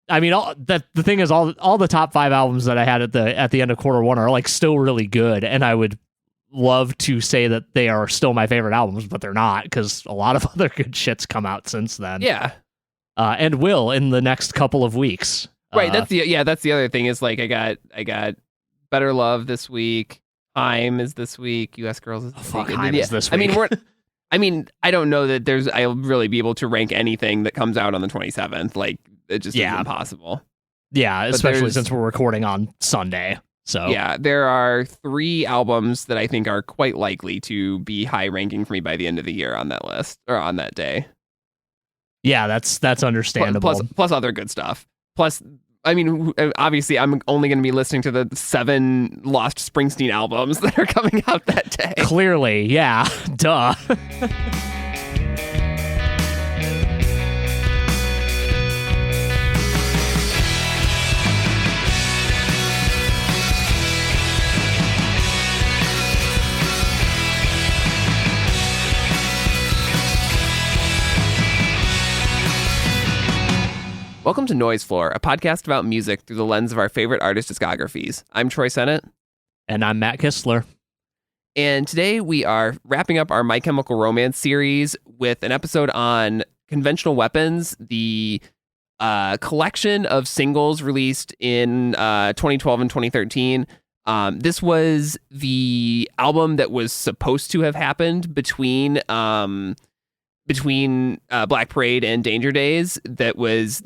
I mean, the thing is, all the top 5 albums that I had at the end of quarter one are like still really good, and I would love to say that they are still my favorite albums, but they're not, because a lot of other good shit's come out since then. Yeah. And will in the next couple of weeks. Right. That's the other thing is like I got Better Love this week. Time is this week. US Girls is this week. Time is this week. I mean, I don't know that I'll really be able to rank anything that comes out on the 27th. Like, it just is impossible. Yeah, especially since we're recording on Sunday. So yeah, there are 3 albums that I think are quite likely to be high ranking for me by the end of the year on that list, or on that day. Yeah, that's understandable. Plus other good stuff. Plus, I mean, obviously, I'm only going to be listening to the 7 Lost Springsteen albums that are coming out that day. Clearly, yeah, duh. Welcome to Noise Floor, a podcast about music through the lens of our favorite artist discographies. I'm Troy Sennett. And I'm Matt Kistler. And today we are wrapping up our My Chemical Romance series with an episode on Conventional Weapons, the collection of singles released in 2012 and 2013. This was the album that was supposed to have happened between Black Parade and Danger Days that was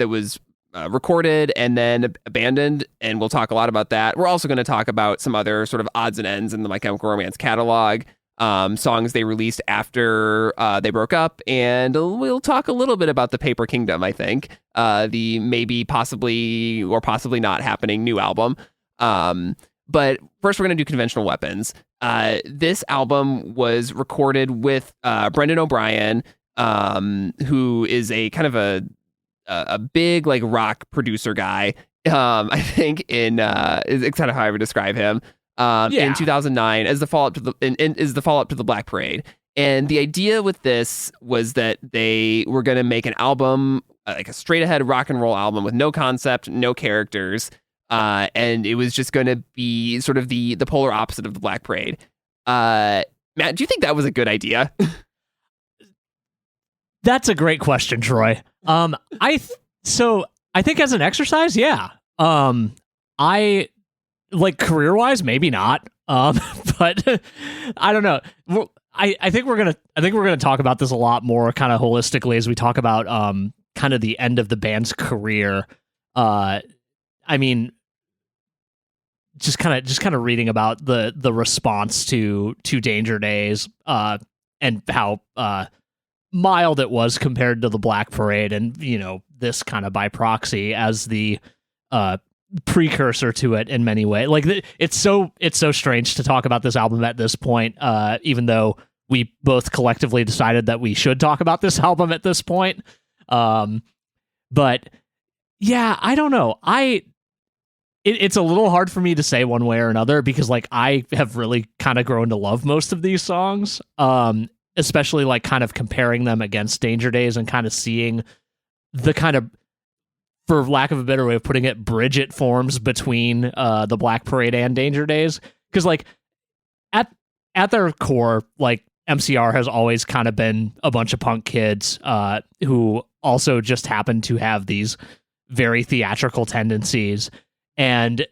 recorded and then abandoned, and we'll talk a lot about that. We're also going to talk about some other sort of odds and ends in the My Chemical Romance catalog, songs they released after they broke up, and we'll talk a little bit about the Paper Kingdom, I think, the maybe possibly or possibly not happening new album. But first we're going to do Conventional Weapons. This album was recorded with Brendan O'Brien, who is a kind of a big like rock producer guy. I think is kind of how I would describe him. In 2009 as the follow-up to the Black Parade. And the idea with this was that they were going to make an album, like a straight ahead rock and roll album with no concept, no characters. And it was just going to be sort of the polar opposite of the Black Parade. Matt, do you think that was a good idea? That's a great question, Troy. I think as an exercise, yeah. I like career-wise, maybe not. But I don't know. I think we're gonna talk about this a lot more kind of holistically as we talk about kind of the end of the band's career. I mean, just kind of reading about the response to Danger Days, and how mild it was compared to the Black Parade, and you know, this kind of by proxy as the precursor to it in many ways. Like it's so strange to talk about this album at this point, even though we both collectively decided that we should talk about this album at this point. But yeah, I don't know. It's a little hard for me to say one way or another, because like I have really kind of grown to love most of these songs. Especially like kind of comparing them against Danger Days and kind of seeing the kind of, for lack of a better way of putting it, Bridget forms between the Black Parade and Danger Days. Because like at their core, like MCR has always kind of been a bunch of punk kids who also just happen to have these very theatrical tendencies. And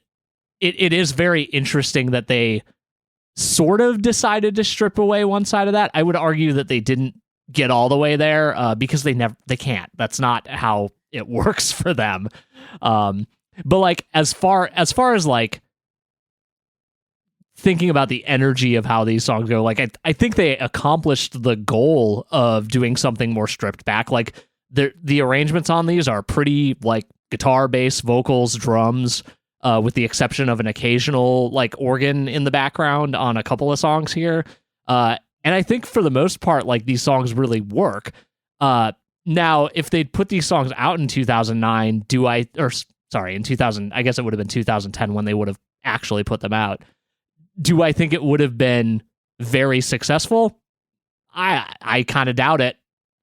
it is very interesting that they sort of decided to strip away one side of that. I would argue that they didn't get all the way there because they can't. That's not how it works for them. But like as far as like thinking about the energy of how these songs go, like I think they accomplished the goal of doing something more stripped back. Like the arrangements on these are pretty like guitar, bass, vocals, drums, with the exception of an occasional like organ in the background on a couple of songs here. And I think for the most part, like these songs really work. Now, if they'd put these songs out in 2009, in 2000, I guess it would have been 2010 when they would have actually put them out. Do I think it would have been very successful? I kind of doubt it.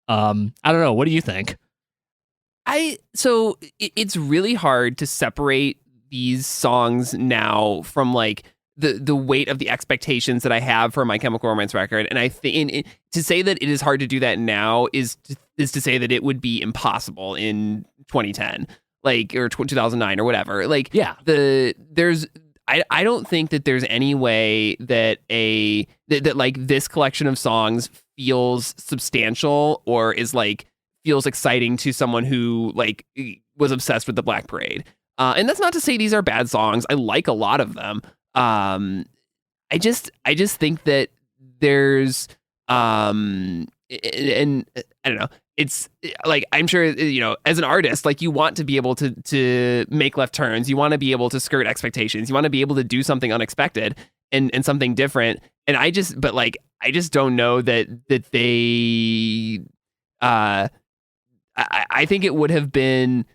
I don't know. What do you think? It's really hard to separate these songs now from like the weight of the expectations that I have for My Chemical Romance record, and I think to say that it is hard to do that now is to say that it would be impossible in 2010, like, or 2009 or whatever. Like, Yeah. I don't think that there's any way that that like this collection of songs feels substantial or is like feels exciting to someone who like was obsessed with the Black Parade. And that's not to say these are bad songs. I like a lot of them. I just think that there's and I don't know. It's like, I'm sure, you know, as an artist, like, you want to be able to make left turns. You want to be able to skirt expectations. You want to be able to do something unexpected and something different. And I just don't know that they, I think it would have been,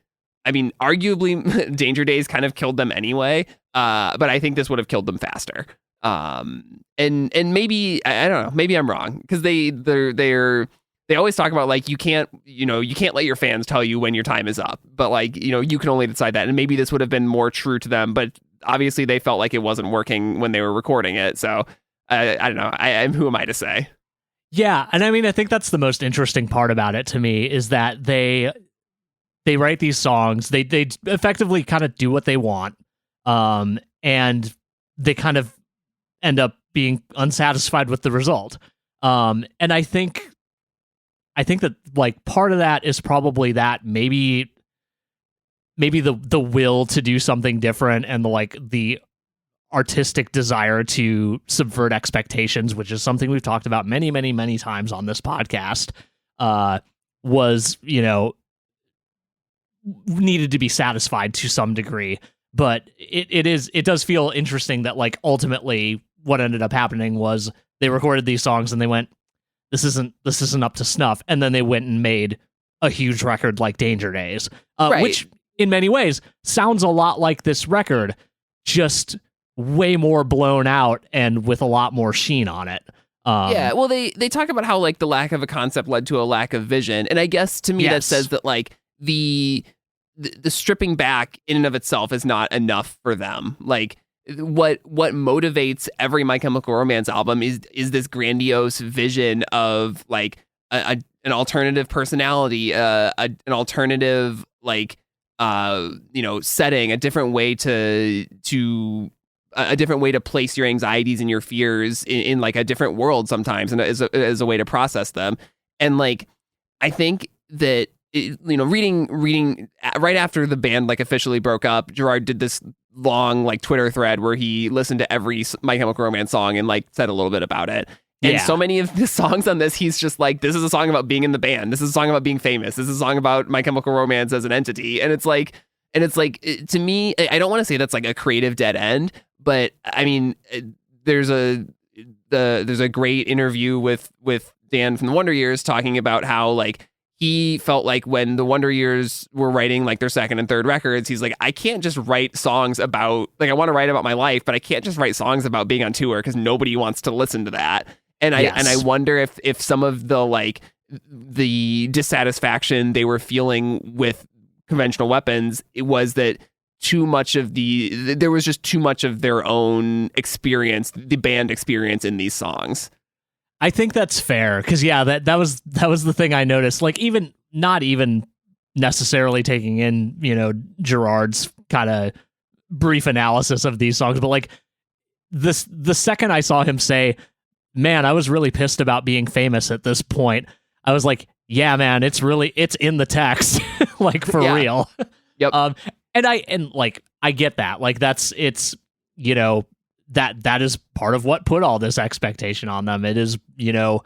I mean, arguably Danger Days kind of killed them anyway. But I think this would have killed them faster. And maybe, I don't know, maybe I'm wrong, because they always talk about like, you can't let your fans tell you when your time is up, but like, you know, you can only decide that. And maybe this would have been more true to them, but obviously they felt like it wasn't working when they were recording it. So I don't know. Who am I to say? Yeah, and I mean, I think that's the most interesting part about it to me, is that they write these songs, they effectively kind of do what they want, and they kind of end up being unsatisfied with the result. And I think that like part of that is probably that maybe the will to do something different and the artistic desire to subvert expectations, which is something we've talked about many, many, many times on this podcast, was, you know, needed to be satisfied to some degree. But it does feel interesting that like ultimately what ended up happening was they recorded these songs and they went, this isn't up to snuff, and then they went and made a huge record like Danger Days, right. Which in many ways sounds a lot like this record, just way more blown out and with a lot more sheen on it. Yeah, well, they talk about how like the lack of a concept led to a lack of vision, and I guess to me that says that like the stripping back in and of itself is not enough for them. Like, what motivates every My Chemical Romance album is this grandiose vision of like an alternative personality, an alternative like setting, a different way to a different way to place your anxieties and your fears in like a different world sometimes, and as a way to process them. And like, I think that reading right after the band like officially broke up, Gerard did this long like Twitter thread where he listened to every My Chemical Romance song and like said a little bit about it. And so many of the songs on this, he's just like, this is a song about being in the band. This is a song about being famous. This is a song about My Chemical Romance as an entity. And it's like, to me, I don't want to say that's like a creative dead end, but I mean, there's a great interview with Dan from the Wonder Years talking about how like he felt like when the Wonder Years were writing like their second and third records, he's like, I can't just write songs about, like, I want to write about my life, but I can't just write songs about being on tour because nobody wants to listen to that. And I wonder if some of the like the dissatisfaction they were feeling with Conventional Weapons, it was that there was just too much of their own experience, the band experience in these songs. I think that's fair, because that was the thing I noticed. Like, even not even necessarily taking in, you know, Gerard's kind of brief analysis of these songs, but like the second I saw him say, "Man, I was really pissed about being famous at this point," I was like, "Yeah, man, it's in the text, like for real." Yep. And I get that. Like it's you know. That is part of what put all this expectation on them. It is, you know,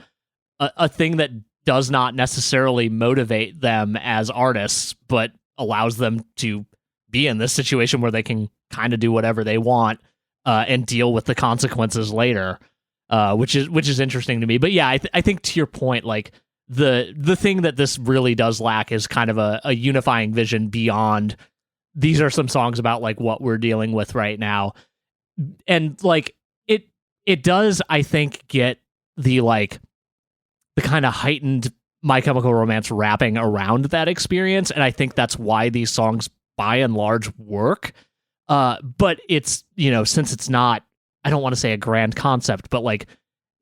a thing that does not necessarily motivate them as artists, but allows them to be in this situation where they can kind of do whatever they want and deal with the consequences later, which is interesting to me. But yeah, I think to your point, like the thing that this really does lack is kind of a unifying vision beyond. These are some songs about like what we're dealing with right now. And like it does, I think, get the kind of heightened My Chemical Romance wrapping around that experience, and I think that's why these songs by and large work. But it's, since it's not, I don't want to say a grand concept, but like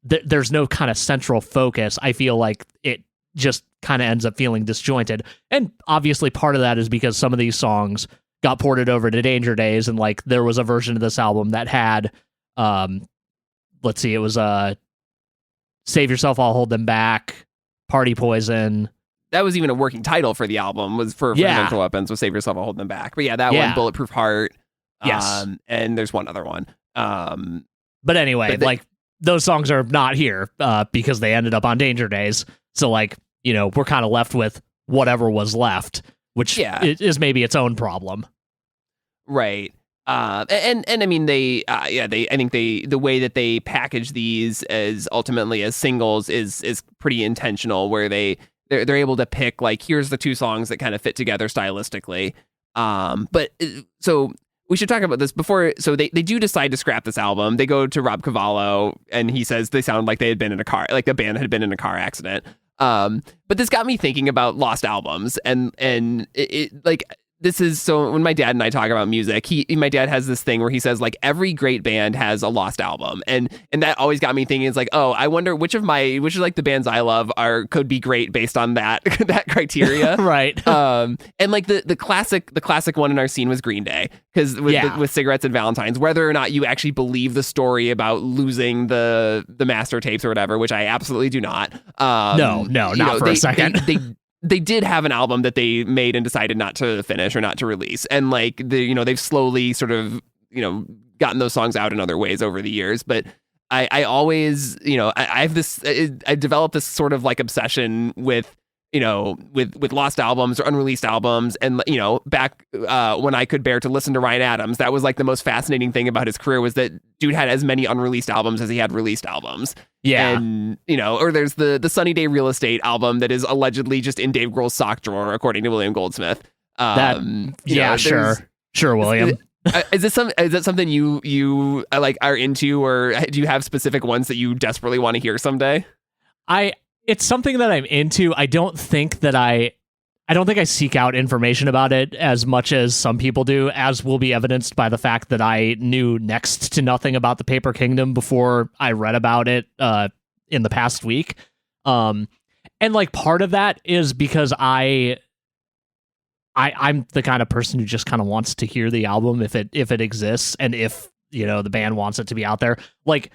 there's no kind of central focus, I feel like it just kind of ends up feeling disjointed. And obviously part of that is because some of these songs got ported over to Danger Days, and like there was a version of this album that had, let's see, it was Save Yourself, I'll Hold Them Back, Party Poison. That was even a working title for the album, was for Conventional Weapons, was Save Yourself, I'll Hold Them Back. But yeah, that one, Bulletproof Heart. Yes. And there's one other one. But anyway, like those songs are not here because they ended up on Danger Days. So like, we're kind of left with whatever was left, which is maybe its own problem. Right. And I mean, I think the way that they package these as ultimately as singles is pretty intentional, where they're able to pick, like, here's the two songs that kind of fit together stylistically. But so we should talk about this before. So they do decide to scrap this album. They go to Rob Cavallo, and he says they sound like they had been in a car, like the band had been in a car accident. But this got me thinking about lost albums, and it like, this is, so when my dad and I talk about music, my dad has this thing where he says, like, every great band has a lost album. And that always got me thinking, it's like, oh, I wonder which of like the bands I love could be great based on that criteria. Right. And like the classic one in our scene was Green Day, because with Cigarettes and Valentines, whether or not you actually believe the story about losing the master tapes or whatever, which I absolutely do not. No, not for a second. They did have an album that they made and decided not to finish or not to release. And like they've slowly sort of, gotten those songs out in other ways over the years. But I always, I developed this sort of like obsession with lost albums or unreleased albums. And, back when I could bear to listen to Ryan Adams, that was like the most fascinating thing about his career, was that dude had as many unreleased albums as he had released albums. Yeah. And, or there's the Sunny Day Real Estate album that is allegedly just in Dave Grohl's sock drawer, according to William Goldsmith. Sure, William. Is that something you like are into, or do you have specific ones that you desperately want to hear someday? It's something that I'm into. I don't think I seek out information about it as much as some people do, as will be evidenced by the fact that I knew next to nothing about the Paper Kingdom before I read about it in the past week. And like part of that is because I'm the kind of person who just kind of wants to hear the album if it exists, and if the band wants it to be out there. Like,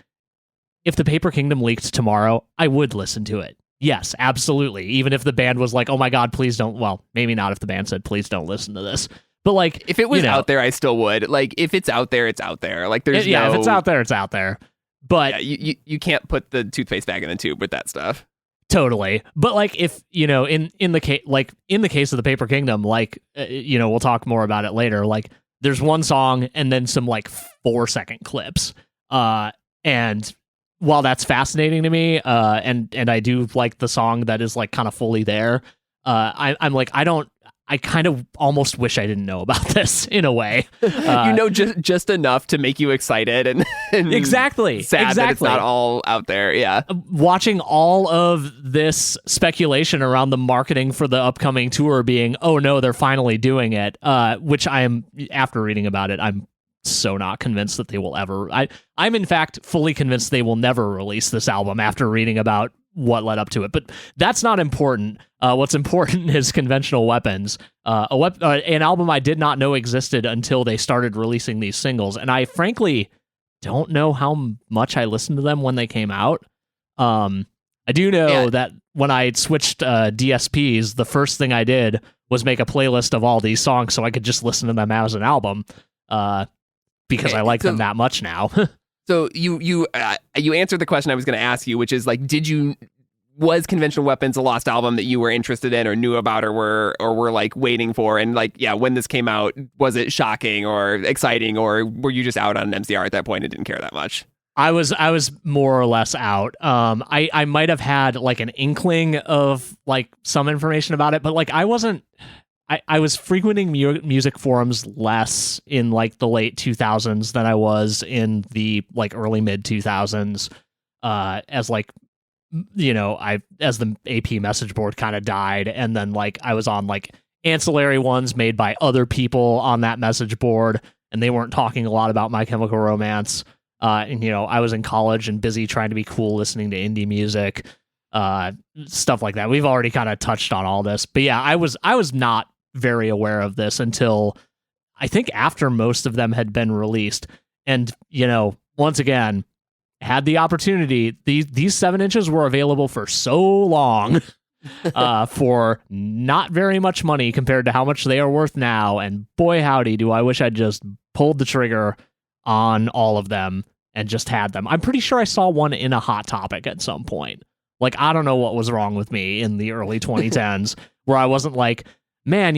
if the Paper Kingdom leaked tomorrow, I would listen to it. Yes, absolutely. Even if the band was like, oh my God, please don't. Well, maybe not if the band said, please don't listen to this. But like, if it was out there, I still would. Like, if it's out there, it's out there. Like, there's if it's out there, it's out there. But you can't put the toothpaste back in the tube with that stuff. Totally. But like, if in the case of the Paper Kingdom, like we'll talk more about it later. Like, there's one song and then some like 4-second clips. And while that's fascinating to me, and I do like the song that is like kind of fully there, I'm like, I kind of almost wish I didn't know about this in a way. Just enough to make you excited and exactly sad that it's not all out there. Yeah. Watching all of this speculation around the marketing for the upcoming tour being, oh no, they're finally doing it, which after reading about it, I'm so not convinced that they will ever. I'm in fact fully convinced they will never release this album after reading about what led up to it. But that's not important. What's important is Conventional Weapons, an album I did not know existed until they started releasing these singles, and I frankly don't know how much I listened to them when they came out. I do know that when I switched DSPs, the first thing I did was make a playlist of all these songs so I could just listen to them as an album. Because I like them that much now. So you answered the question I was going to ask you, which is like, was Conventional Weapons a lost album that you were interested in or knew about or were like waiting for? And like, when this came out, was it shocking or exciting, or were you just out on an MCR at that point and didn't care that much? I was more or less out. I might have had like an inkling of like some information about it, but like I wasn't. I was frequenting music forums less in like the late 2000s than I was in the like early mid 2000s, as like I as the AP message board kind of died, and then like I was on like ancillary ones made by other people on that message board, and they weren't talking a lot about My Chemical Romance. And I was in college and busy trying to be cool, listening to indie music, stuff like that. We've already kind of touched on all this, but yeah, I was not very aware of this until I think after most of them had been released. And once again, had the opportunity. These 7-inches were available for so long, for not very much money compared to how much they are worth now. And boy, howdy, do I wish I'd just pulled the trigger on all of them and just had them. I'm pretty sure I saw one in a Hot Topic at some point. Like, I don't know what was wrong with me in the early 2010s where I wasn't like, man,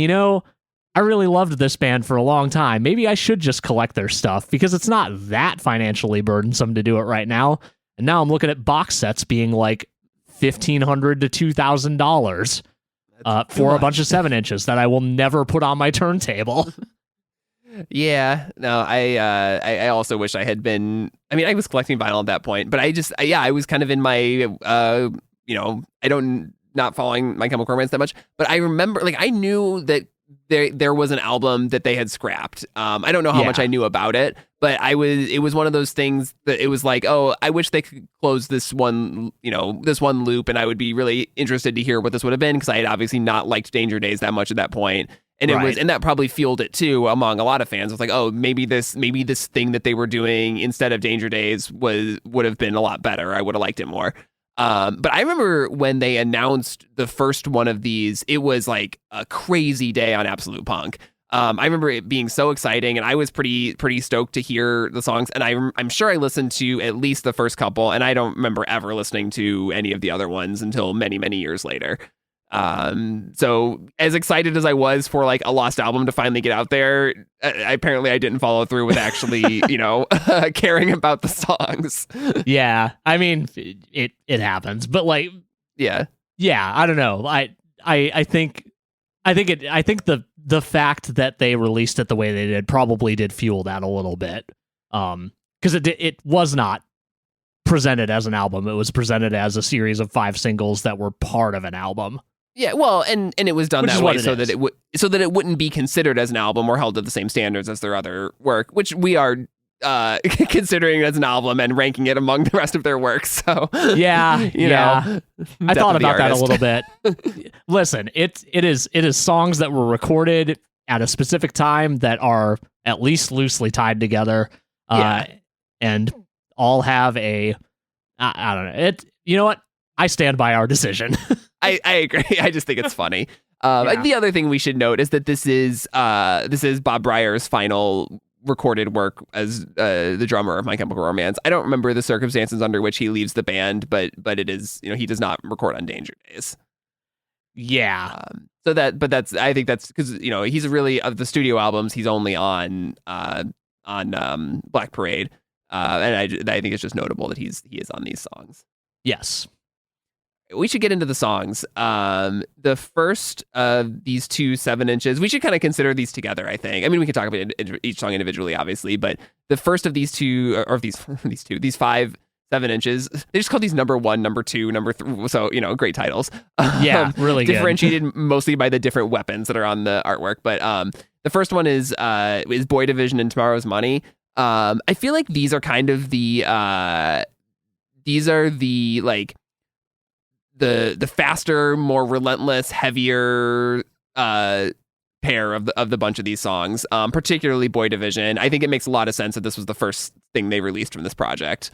I really loved this band for a long time. Maybe I should just collect their stuff because it's not that financially burdensome to do it right now. And now I'm looking at box sets being like $1,500 to $2,000 for a bunch of 7-inches that I will never put on my turntable. Yeah, no, I also wish I had been. I mean, I was collecting vinyl at that point, but I was kind of in my, not following My Chemical Romance that much. But I remember, like, I knew that there was an album that they had scrapped. I don't know how much I knew about it, but it was one of those things that it was like, oh, I wish they could close this one loop, and I would be really interested to hear what this would have been, because I had obviously not liked Danger Days that much at that point. And and that probably fueled it too among a lot of fans. It was like, oh, maybe this thing that they were doing instead of Danger Days would have been a lot better. I would have liked it more. But I remember when they announced the first one of these, it was like a crazy day on Absolute Punk. I remember it being so exciting, and I was pretty stoked to hear the songs. And I'm sure I listened to at least the first couple, and I don't remember ever listening to any of the other ones until many, many years later. So as excited as I was for like a lost album to finally get out there, apparently I didn't follow through with actually, caring about the songs. Yeah. I mean, it happens, but like, yeah, I don't know. I think the fact that they released it the way they did probably did fuel that a little bit. Cause it was not presented as an album. It was presented as a series of 5 singles that were part of an album. Yeah, well, and it was done that way so that it wouldn't be considered as an album or held to the same standards as their other work, which we are considering as an album and ranking it among the rest of their work. So yeah, I thought about that a little bit. Listen, it is songs that were recorded at a specific time that are at least loosely tied together, and all have I don't know. You know what? I stand by our decision. I agree. I just think it's funny. The other thing we should note is that this is Bob Breyer's final recorded work as the drummer of My Chemical Romance. I don't remember the circumstances under which he leaves the band, but it is, he does not record on Danger Days. Yeah. I think that's because he's really, of the studio albums, he's only on Black Parade, and I think it's just notable that he is on these songs. Yes. We should get into the songs. The first of these 2 7-inches, we should kind of consider these together, I think. I mean, we can talk about each song individually, obviously, but the first of these 2, or these 5 7-inches, they just call these number 1, number 2, number 3. So, great titles. Yeah, really good. Differentiated mostly by the different weapons that are on the artwork. But the first one is Boy Division and Tomorrow's Money. I feel like these are kind of the like, the faster, more relentless, heavier pair of the bunch of these songs, particularly Boy Division. I think it makes a lot of sense that this was the first thing they released from this project.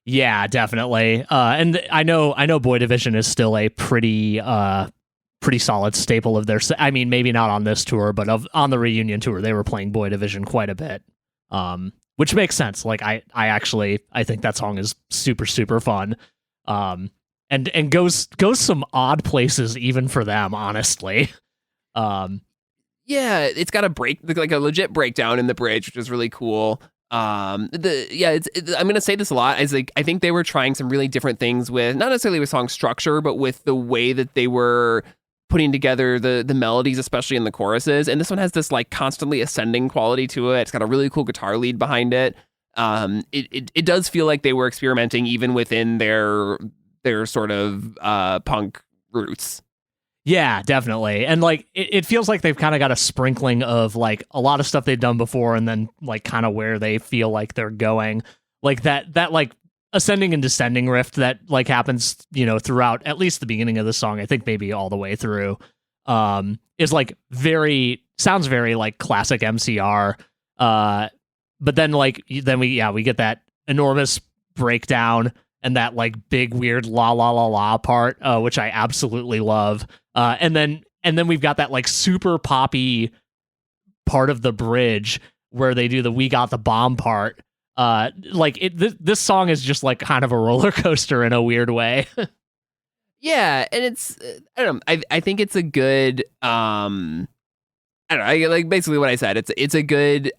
Yeah, definitely. And I know Boy Division is still a pretty solid staple of their. I mean, maybe not on this tour, but on the reunion tour, they were playing Boy Division quite a bit. Which makes sense. Like I think that song is super, super fun. And goes some odd places even for them, honestly. Yeah, it's got a legit breakdown in the bridge, which is really cool. I'm gonna say this a lot. I think they were trying some really different things with, not necessarily with song structure, but with the way that they were putting together the melodies, especially in the choruses. And this one has this like constantly ascending quality to it. It's got a really cool guitar lead behind it. It does feel like they were experimenting even within their their sort of punk roots. Yeah, definitely. And like it feels like they've kind of got a sprinkling of like a lot of stuff they've done before and then like kind of where they feel like they're going. Like that like ascending and descending riff that like happens, throughout at least the beginning of the song, I think maybe all the way through, is like sounds very like classic MCR. But then we get that enormous breakdown and that like big weird la la la la part, which I absolutely love. And then we've got that like super poppy part of the bridge where they do the "We Got the Bomb" part. This song is just like kind of a roller coaster in a weird way. Yeah, and it's I don't know. I think it's a good I don't know. Like basically what I said. It's a good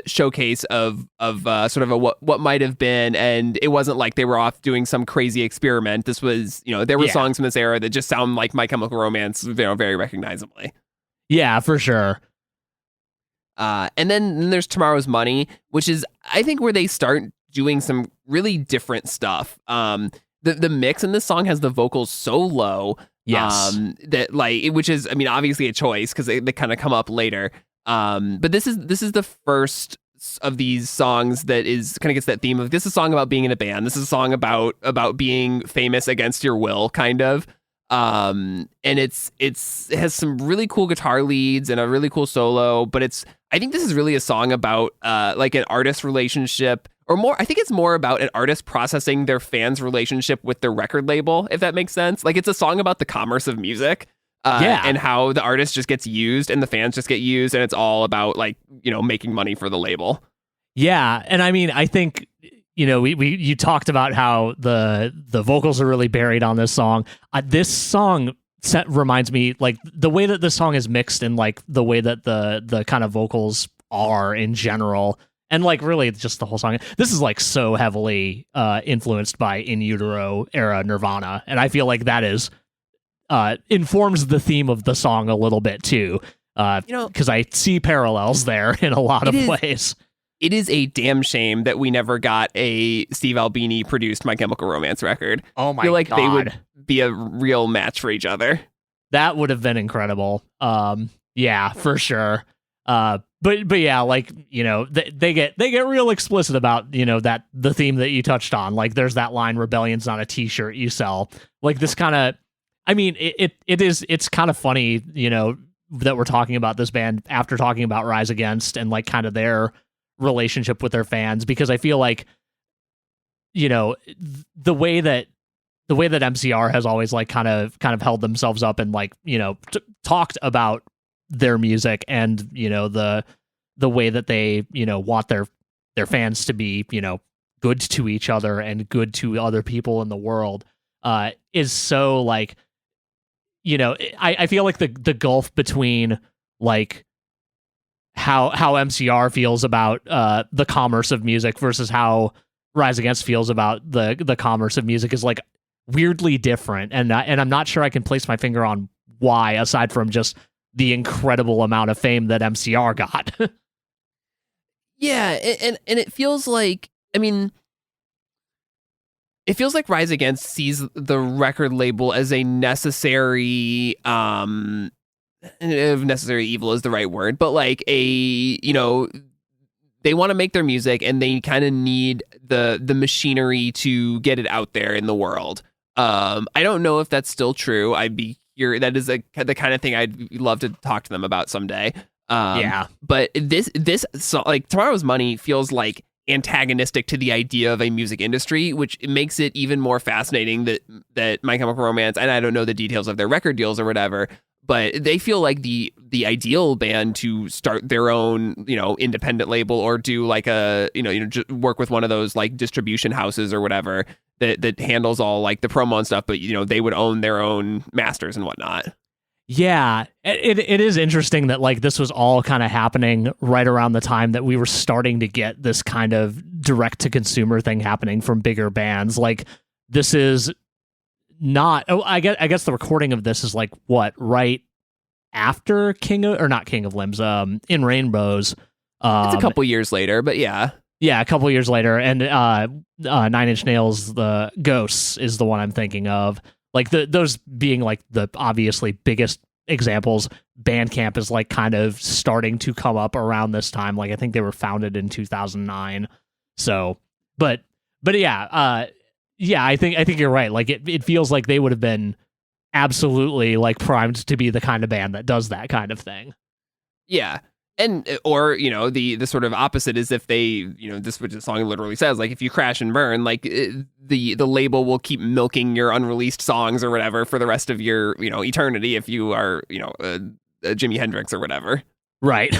showcase of sort of what might have been, and it wasn't like they were off doing some crazy experiment. This was, there were songs from this era that just sound like My Chemical Romance, very recognizably. Yeah, for sure. And then there's Tomorrow's Money, which is I think where they start doing some really different stuff. The mix in this song has the vocals so low. Yes. That which is, I mean, obviously a choice because they kind of come up later. But this is the first of these songs that is kind of gets that theme of, this is a song about being in a band. This is a song about being famous against your will, kind of. And it has some really cool guitar leads and a really cool solo, but I think this is really a song about like an artist relationship. Or more, I think it's more about an artist processing their fans' relationship with their record label, if that makes sense. Like, it's a song about the commerce of music, and how the artist just gets used and the fans just get used, and it's all about like, making money for the label. Yeah, and I mean, I think you talked about how the vocals are really buried on this song. This song reminds me, like, the way that this song is mixed and like the way that the kind of vocals are in general. And like really just the whole song. This is like so heavily influenced by In Utero era Nirvana. And I feel like that is informs the theme of the song a little bit too. Because I see parallels there in a lot of ways. It is a damn shame that we never got a Steve Albini produced My Chemical Romance record. Oh my God. I feel like they would be a real match for each other. That would have been incredible. Yeah, for sure. But yeah, like, they get real explicit about, that the theme that you touched on. Like, there's that line, "Rebellion's not a t-shirt you sell." Like, this kind of, I mean, it's kind of funny, that we're talking about this band after talking about Rise Against and like kind of their relationship with their fans, because I feel like, the way that MCR has always like kind of held themselves up and like, talked about their music and the way that they want their fans to be good to each other and good to other people in the world is so like I feel like the gulf between like how MCR feels about the commerce of music versus how Rise Against feels about the commerce of music is like weirdly different, and I'm not sure I can place my finger on why, aside from just the incredible amount of fame that MCR got. Yeah, and it feels like, I mean, it feels like Rise Against sees the record label as a necessary, if necessary evil is the right word, but like they want to make their music and they kind of need the machinery to get it out there in the world. I don't know if that's still true. That is the kind of thing I'd love to talk to them about someday. Yeah. But this song, like Tomorrow's Money, feels like antagonistic to the idea of a music industry, which makes it even more fascinating that My Chemical Romance, and I don't know the details of their record deals or whatever, but they feel like the ideal band to start their own, independent label or do like a, just work with one of those like distribution houses or whatever that handles all like the promo and stuff, but they would own their own masters and whatnot. Yeah, it is interesting that like this was all kind of happening right around the time that we were starting to get this kind of direct to consumer thing happening from bigger bands. Like, this is not. Oh, I guess the recording of this is like what, right after not King of Limbs, In Rainbows. It's a couple years later, but yeah. Yeah, a couple years later, and Nine Inch Nails, the Ghosts is the one I'm thinking of. Like those being like the obviously biggest examples. Bandcamp is like kind of starting to come up around this time. Like I think they were founded in 2009. So, but yeah, I think you're right. Like it feels like they would have been absolutely like primed to be the kind of band that does that kind of thing. Yeah. And or the sort of opposite is if they this what the song literally says, like if you crash and burn, like the label will keep milking your unreleased songs or whatever for the rest of your eternity if you are a Jimi Hendrix or whatever. Right.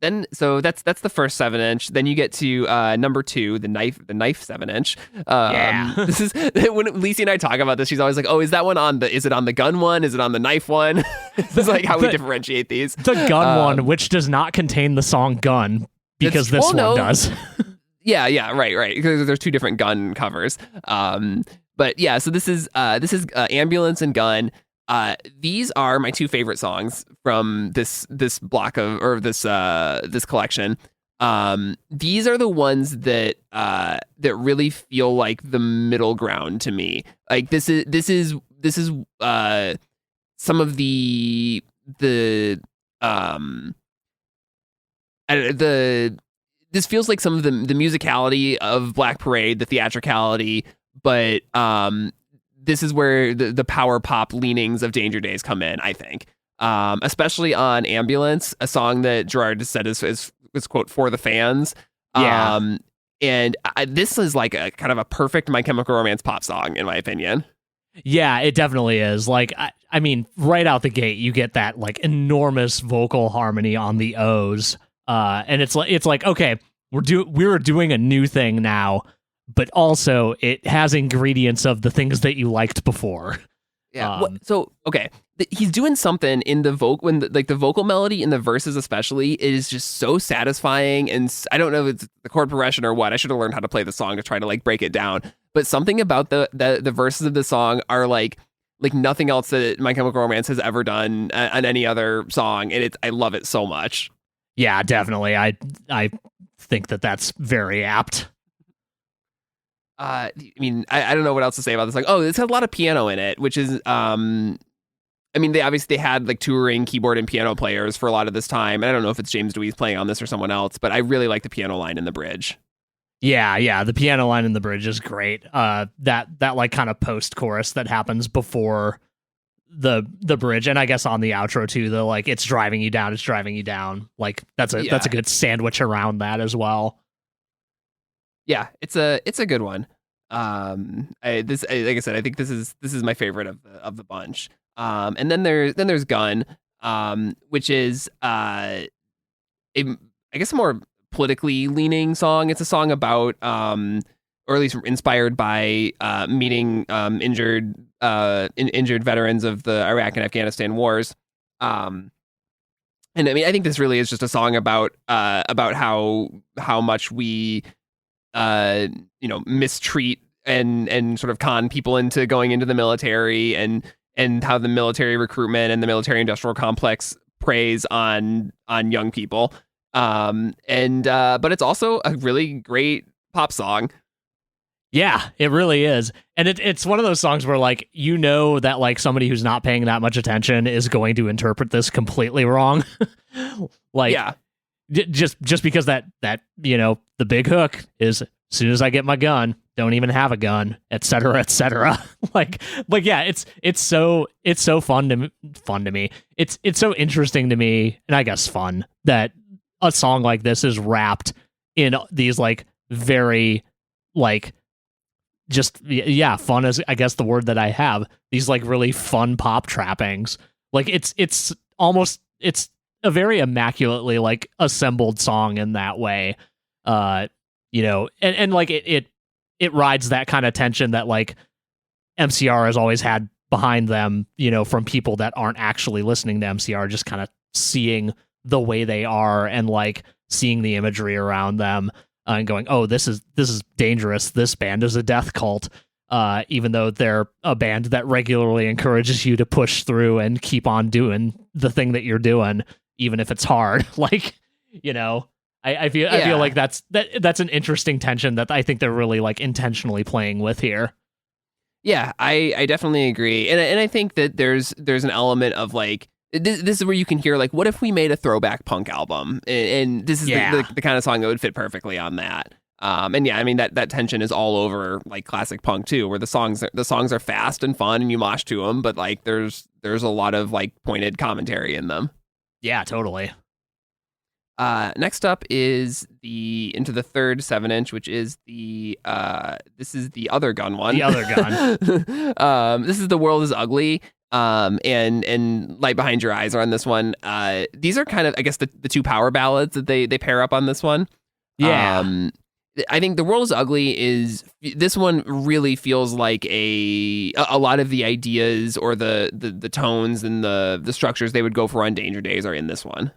Then so that's the first 7-inch. Then you get to number 2, the knife 7-inch. Yeah. This is when Lisa and I talk about this. She's always like, "Oh, is that one is it on the gun one? Is it on the knife one?" This is like how we differentiate these. The gun one, which does not contain the song "Gun," because this one does. Yeah, right. Because there's 2 different gun covers. But yeah, so this is Ambulance and Gun. These are my 2 favorite songs from this block of or this collection. These are the ones that really feel like the middle ground to me. Like this is some of the this feels like some of the musicality of Black Parade, the theatricality, but this is where the power pop leanings of Danger Days come in, I think. Especially on Ambulance, a song that Gerard has said is quote, for the fans. Yeah. And this is like a kind of a perfect My Chemical Romance pop song, in my opinion. Yeah, it definitely is. Like, I mean, right out the gate, you get that like enormous vocal harmony on the O's. And it's like, okay, we're doing a new thing now, but also it has ingredients of the things that you liked before. Yeah. So okay, he's doing something in the vocal when the vocal melody in the verses especially is just so satisfying, and I don't know if it's the chord progression or what. I should have learned how to play the song to try to like break it down. But something about the verses of the song are like nothing else that My Chemical Romance has ever done on any other song, and I love it so much. Yeah, definitely. I think that's very apt. I mean, I don't know what else to say about this. Like, oh, this has a lot of piano in it, which is, I mean, they had like touring keyboard and piano players for a lot of this time. And I don't know if it's James Dewey's playing on this or someone else, but I really like the piano line in the bridge. Yeah, the piano line in the bridge is great. That like kind of post chorus that happens before the bridge, and I guess on the outro too. The like, it's driving you down. Like that's a good sandwich around that as well. Yeah, it's a good one. Like I said, I think this is my favorite of the bunch. And then there's Gun, which is I guess a more politically leaning song. It's a song about or at least inspired by meeting injured veterans of the Iraq and Afghanistan wars. And I mean, I think this really is just a song about how much we mistreat and sort of con people into going into the military, and how the military recruitment and the military industrial complex preys on young people. But it's also a really great pop song. Yeah, it really is. And it's one of those songs where like, that like somebody who's not paying that much attention is going to interpret this completely wrong. Like, yeah. Just because that the big hook is, as soon as I get my gun, don't even have a gun, etc., etc. like yeah, it's so fun to me. It's so interesting to me, and I guess fun, that a song like this is wrapped in these like very like just fun is I guess the word that I have. These like really fun pop trappings. Like it's a very immaculately like assembled song in that way. And like it rides that kind of tension that like MCR has always had behind them, from people that aren't actually listening to MCR, just kind of seeing the way they are and like seeing the imagery around them and going, oh, this is dangerous. This band is a death cult. Even though they're a band that regularly encourages you to push through and keep on doing the thing that you're doing, even if it's hard. Like, I feel like that's an interesting tension that I think they're really like intentionally playing with here. Yeah, I definitely agree, and I think that there's an element of like this is where you can hear like, what if we made a throwback punk album, and this is the kind of song that would fit perfectly on that. And yeah, I mean that tension is all over like classic punk too, where the songs are fast and fun and you mosh to them, but like there's a lot of like pointed commentary in them. Yeah, totally. Next up is into the third 7-inch, which is this is the other gun one. The other gun. This is The World Is Ugly. And Light Behind Your Eyes are on this one. These are kind of, I guess, the two power ballads that they pair up on this one. Yeah. I think The World Is Ugly this one really feels like a lot of the ideas or the tones and the structures they would go for on Danger Days are in this one.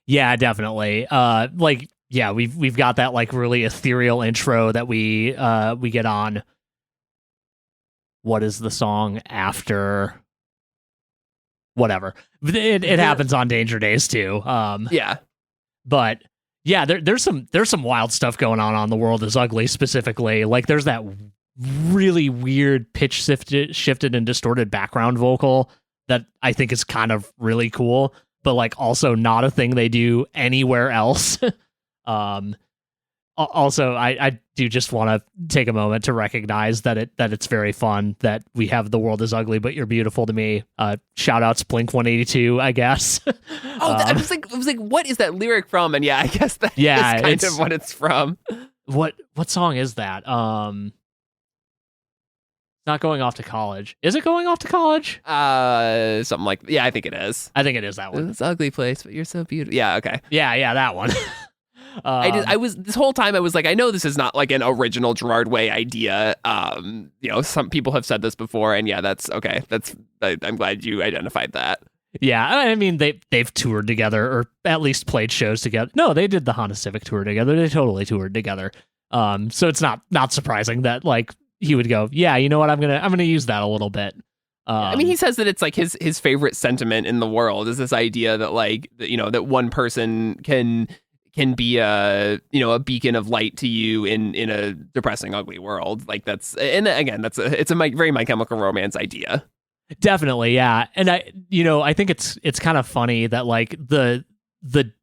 Yeah, definitely. We've got that like really ethereal intro that we get on. What is the song after? Whatever. It happens on Danger Days too. Yeah. But yeah, there's some wild stuff going on The World Is Ugly specifically. Like there's that really weird pitch shifted and distorted background vocal that I think is kind of really cool, but like also not a thing they do anywhere else. Also, I do just want to take a moment to recognize that it's very fun that we have The World Is Ugly, but you're beautiful to me. Shout outs Blink 182, I guess. I was like, what is that lyric from? And yeah, I guess that is kind of what it's from. What song is that? Not Going Off to College. Is it Going Off to College? Something like, yeah, I think it is. I think it is that one. It's an ugly place, but you're so beautiful. Yeah, okay. Yeah, that one. I was this whole time I was like, I know this is not like an original Gerard Way idea. Some people have said this before, and yeah, that's okay. I'm glad you identified that. Yeah, I mean they've toured together or at least played shows together. No, they did the Honda Civic tour together. They totally toured together. So it's not surprising that like he would go, yeah, you know what, I'm gonna use that a little bit. I mean, he says that it's like his favorite sentiment in the world is this idea that like that one person can be a beacon of light to you in a depressing, ugly world. Like it's a very My Chemical Romance idea. Definitely, yeah. And I think it's kind of funny that like the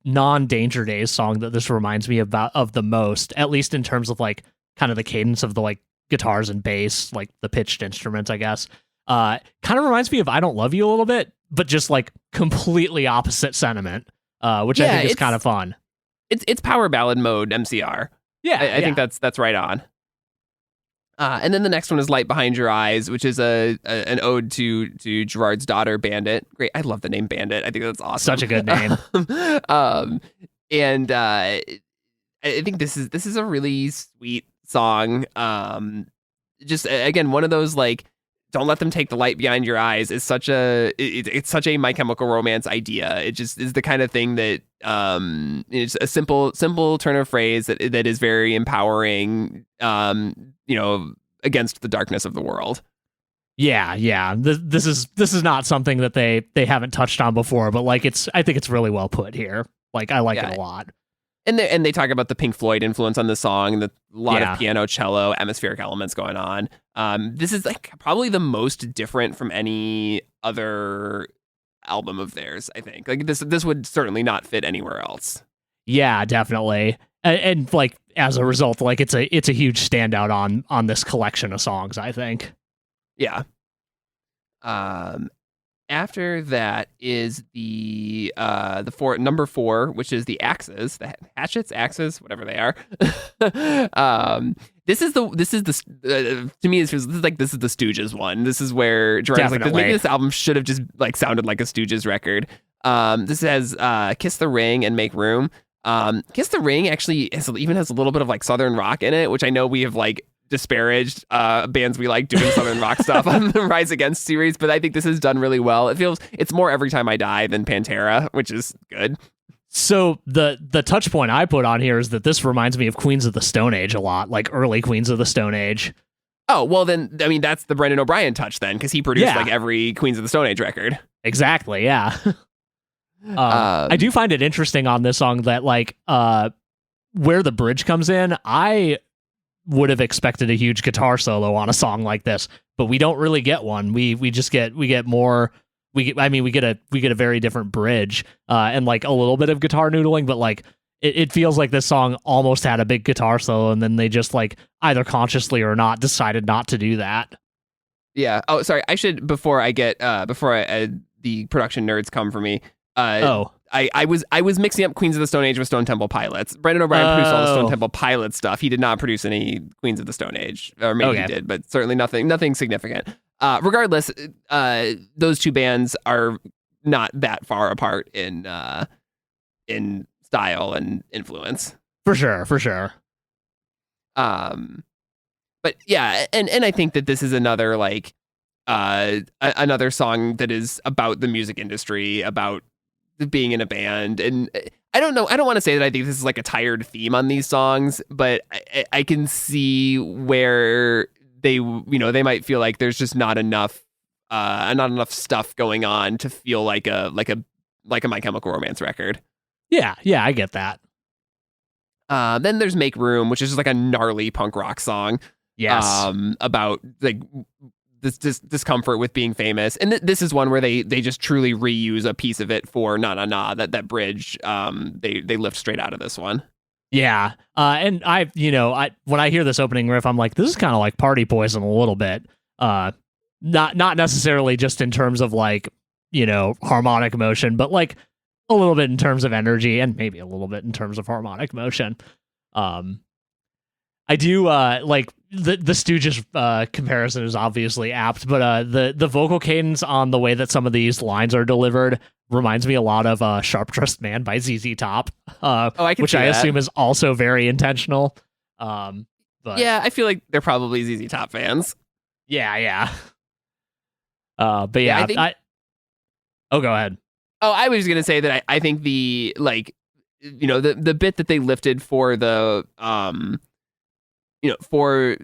non-Danger Days song that this reminds me of the most, at least in terms of like kind of the cadence of the like guitars and bass, like the pitched instruments, I guess. Kind of reminds me of I Don't Love You a little bit, but just like completely opposite sentiment, which I think is kind of fun. It's power ballad mode MCR. Yeah, I think that's right on. And then the next one is Light Behind Your Eyes, which is an ode to Gerard's daughter, Bandit. Great, I love the name Bandit. I think that's awesome. Such a good name. And I think this is a really sweet song. Just again, one of those like, don't let them take the light behind your eyes is such a My Chemical Romance idea. It just is the kind of thing that it's a simple turn of phrase that is very empowering, against the darkness of the world. Yeah. This is not something that they haven't touched on before, but like I think it's really well put here. Like I like it a lot. And they talk about the Pink Floyd influence on the song, a lot of piano, cello, atmospheric elements going on. This is like probably the most different from any other album of theirs, I think. Like this would certainly not fit anywhere else. Yeah, definitely. And like as a result, like it's a huge standout on this collection of songs, I think. Yeah. After that is the number 4, which is the axes, the axes, whatever they are. This is the to me this is the Stooges one. This is where Gerard's like, maybe this album should have just like sounded like a Stooges record. This has Kiss the Ring and Make Room. Kiss the Ring actually even has a little bit of like Southern rock in it, which I know we have like disparaged bands we like doing Southern rock stuff on the Rise Against series, but I think this is done really well. It's more Every Time I Die than Pantera, which is good. So the touch point I put on here is that this reminds me of Queens of the Stone Age a lot, like early Queens of the Stone Age. Oh, well then, I mean, that's the Brendan O'Brien touch then, because he produced like every Queens of the Stone Age record. Exactly, yeah. I do find it interesting on this song that like where the bridge comes in, I would have expected a huge guitar solo on a song like this, but we don't really get one. We get more. We get a very different bridge and like a little bit of guitar noodling, but like it feels like this song almost had a big guitar solo, and then they just like either consciously or not decided not to do that. Yeah. Oh, sorry. I should before the production nerds come for me. I was mixing up Queens of the Stone Age with Stone Temple Pilots. Brendan O'Brien produced all the Stone Temple Pilot stuff. He did not produce any Queens of the Stone Age, or maybe he did, but certainly nothing significant. Regardless, those two bands are not that far apart in style and influence. For sure. But yeah, and I think that this is another like another song that is about the music industry, about being in a band. And I don't know, I don't want to say that I think this is like a tired theme on these songs, but I can see where they might feel like there's just not enough stuff going on to feel like a My Chemical Romance record. Yeah, I get that. Then there's Make Room, which is just like a gnarly punk rock song. Yes. About like this discomfort with being famous, and this is one where they just truly reuse a piece of it for Na Na Na. That bridge, they lift straight out of this one. Yeah. And I when I hear this opening riff, I'm like, this is kind of like Party Poison a little bit. Not necessarily just in terms of like, harmonic motion, but like a little bit in terms of energy, and maybe a little bit in terms of harmonic motion. I do like the Stooges comparison is obviously apt, but the vocal cadence on the way that some of these lines are delivered reminds me a lot of Sharp Dressed Man by ZZ Top, which I assume is also very intentional. But yeah, I feel like they're probably ZZ Top fans. Yeah. But yeah, go ahead. Oh, I was gonna say that I think the like, the bit that they lifted for the for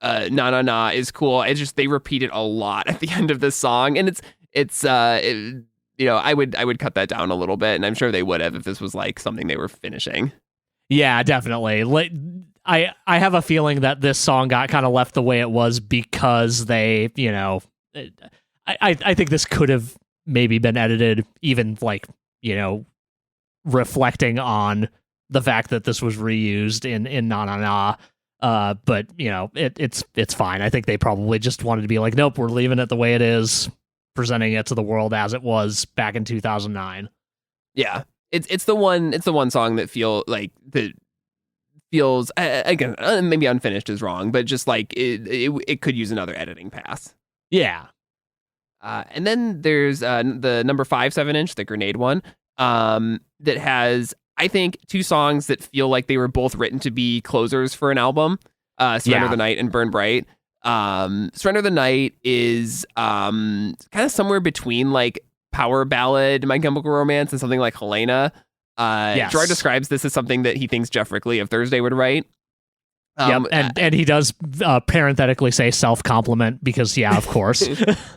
Na Na Na is cool. It's just they repeat it a lot at the end of the song, and I would cut that down a little bit, and I'm sure they would have if this was like something they were finishing. Yeah, definitely. I have a feeling that this song got kind of left the way it was because they, I think this could have maybe been edited, even like, reflecting on the fact that this was reused in Na Na Na. But it's fine. I think they probably just wanted to be like, nope, we're leaving it the way it is, presenting it to the world as it was back in 2009. Yeah, it's the one song that feels again, maybe unfinished is wrong, but just like it could use another editing pass. Yeah. And then there's the number 5 7-inch, the Grenade one, that has, I think, two songs that feel like they were both written to be closers for an album, Surrender the Night and Burn Bright. Surrender the Night is kind of somewhere between like power ballad My Chemical Romance and something like Helena. Yes. Gerard describes this as something that he thinks Jeff Rickley of Thursday would write. And he does parenthetically say self-compliment because, yeah, of course.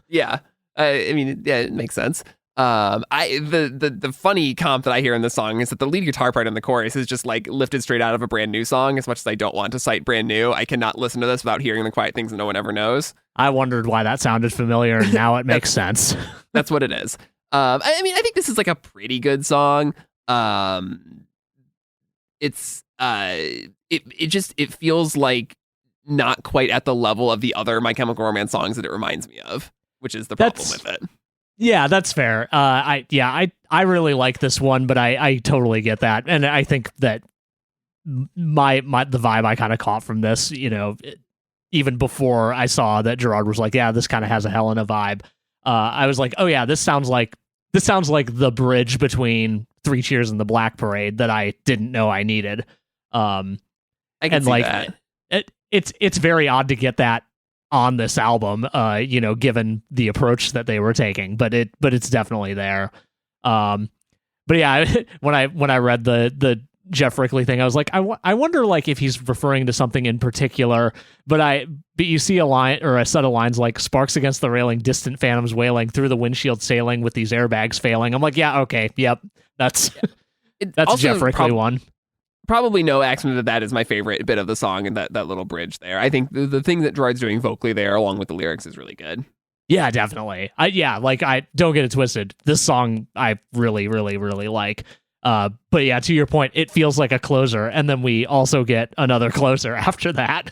Yeah. I mean, yeah, it makes sense. The funny comp that I hear in the song is that the lead guitar part in the chorus is just like lifted straight out of a Brand New song. As much as I don't want to cite Brand New, I cannot listen to this without hearing the quiet things that no one ever knows. I wondered why that sounded familiar, and now it makes sense. That's what it is. I mean, I think this is like a pretty good song. It's it feels like not quite at the level of the other My Chemical Romance songs that it reminds me of, which is the problem with it. Yeah, that's fair. I really like this one, but I totally get that, and I think that the vibe I kind of caught from this, even before I saw that Gerard was like, yeah, this kind of has a Helena vibe. I was like, oh yeah, this sounds like the bridge between Three Cheers and the Black Parade that I didn't know I needed. I can see that. It's very odd to get that on this album, given the approach that they were taking, but it's definitely there. But yeah, when I read the Jeff Rickley thing. I was like, I wonder like if he's referring to something in particular, but you see a line or a set of lines like sparks against the railing, distant phantoms wailing, through the windshield sailing with these airbags failing. I'm like, yeah, okay, yep, that's that's a Jeff Rickley one. Probably no accident that is my favorite bit of the song, and that little bridge there. I think the thing that Droid's doing vocally there, along with the lyrics, is really good. Yeah, definitely. I don't get it twisted. This song I really, really, really like. But yeah, to your point, it feels like a closer, and then we also get another closer after that.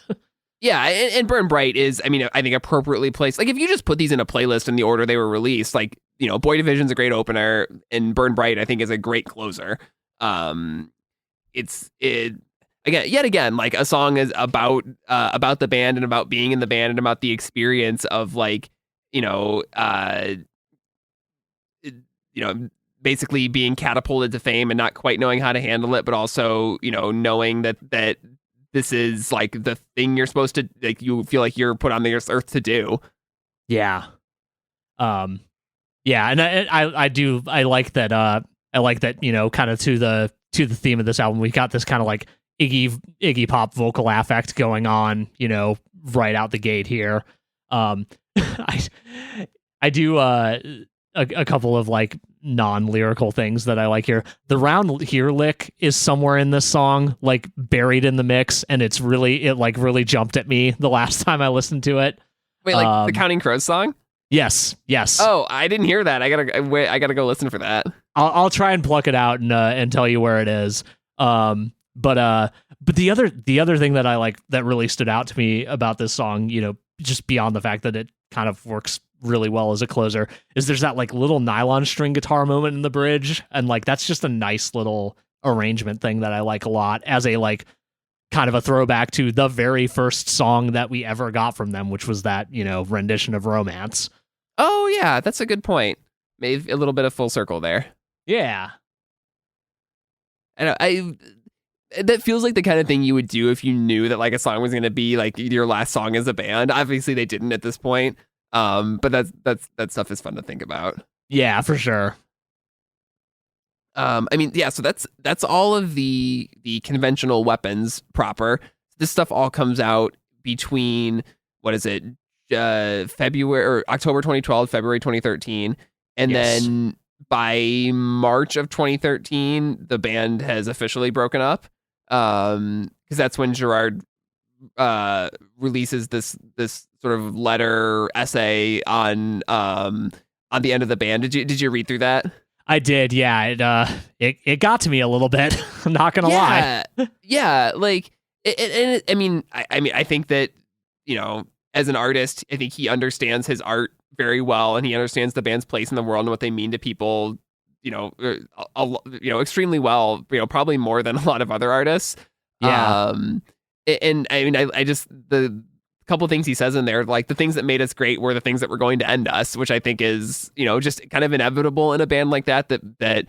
Yeah, and Burn Bright is, I mean, I think appropriately placed. Like, if you just put these in a playlist in the order they were released, like, you know, Boy Division's a great opener, and Burn Bright, I think, is a great closer. Yet again, like, a song is about the band and about being in the band and about the experience of, like, basically being catapulted to fame and not quite knowing how to handle it, but also, knowing that this is like the thing you're supposed to, like, you feel like you're put on this earth to do. Yeah. Yeah. And I like that, kind of to the theme of this album, we got this kind of like Iggy Pop vocal affect going on, right out the gate here. I do a couple of like non-lyrical things that I like here. The round here lick is somewhere in this song, like buried in the mix, and it really jumped at me the last time I listened to it. Wait, like the Counting Crows song? Yes. Oh, I didn't hear that. I gotta go listen for that. I'll try and pluck it out and tell you where it is. But the other thing that I like that really stood out to me about this song, just beyond the fact that it kind of works really well as a closer, is there's that like little nylon string guitar moment in the bridge, and like that's just a nice little arrangement thing that I like a lot as a like kind of a throwback to the very first song that we ever got from them, which was that, rendition of Romance. Oh yeah, that's a good point. Maybe a little bit of full circle there. Yeah. That feels like the kind of thing you would do if you knew that like a song was going to be like your last song as a band. Obviously they didn't at this point. But that stuff is fun to think about. Yeah, for sure. So that's all of the conventional weapons proper. This stuff all comes out between, what is it? February or October 2012, February 2013. And Yes. Then by March of 2013, the band has officially broken up. Because that's when Gerard releases this sort of letter essay on the end of the band. Did you read through that? I did, yeah. It got to me a little bit. I'm not gonna lie. Yeah, like, I think that, as an artist, I think he understands his art very well, and he understands the band's place in the world and what they mean to people, extremely well. Probably more than a lot of other artists. Yeah. And I mean, I just, the couple of things he says in there, like the things that made us great were the things that were going to end us, which I think is, just kind of inevitable in a band like that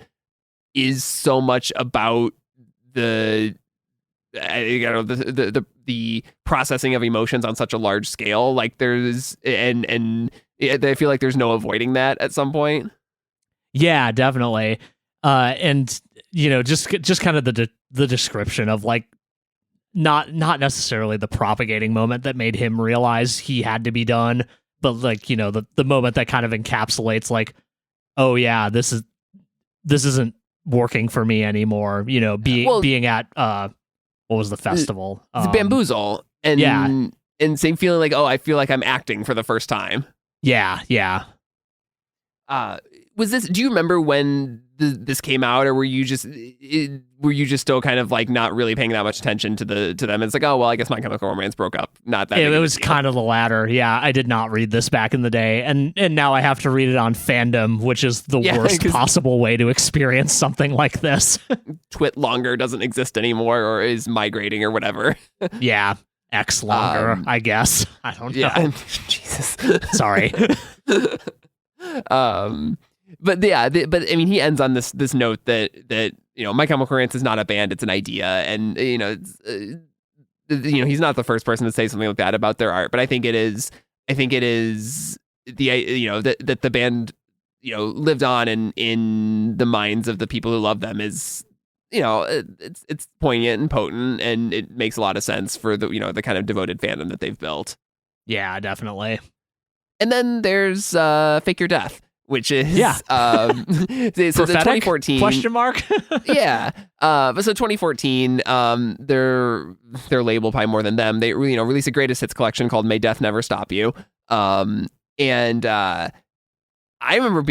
is so much about the processing of emotions on such a large scale. Like there's, and I feel like there's no avoiding that at some point. Yeah, definitely. And just kind of the description of like, not necessarily the propagating moment that made him realize he had to be done, but like, the moment that kind of encapsulates like, oh yeah, this isn't working for me anymore. Being at what was the festival? The Bamboozle. And yeah. And same feeling like, oh, I feel like I'm acting for the first time. Yeah. Do you remember when this came out, or were you just still kind of like not really paying that much attention to them? It's like, oh, well, I guess My Chemical Romance broke up. Not that. It was kind of the latter. Yeah, I did not read this back in the day, and now I have to read it on Fandom, which is the worst possible way to experience something like this. Twit Longer doesn't exist anymore, or is migrating, or whatever. Yeah, X Longer, I guess. I don't know. Yeah, Jesus. Sorry. But I mean, he ends on this note that My Chemical Romance is not a band, it's an idea, and he's not the first person to say something like that about their art, but I think it is that the band lived on in the minds of the people who love them is it's poignant and potent, and it makes a lot of sense for the kind of devoted fandom that they've built. Yeah, definitely. And then there's Fake Your Death, which is Yeah. so the 2014 question mark. Yeah. But so 2014, their label, probably more than them, they released a greatest hits collection called May Death Never Stop You. And I remember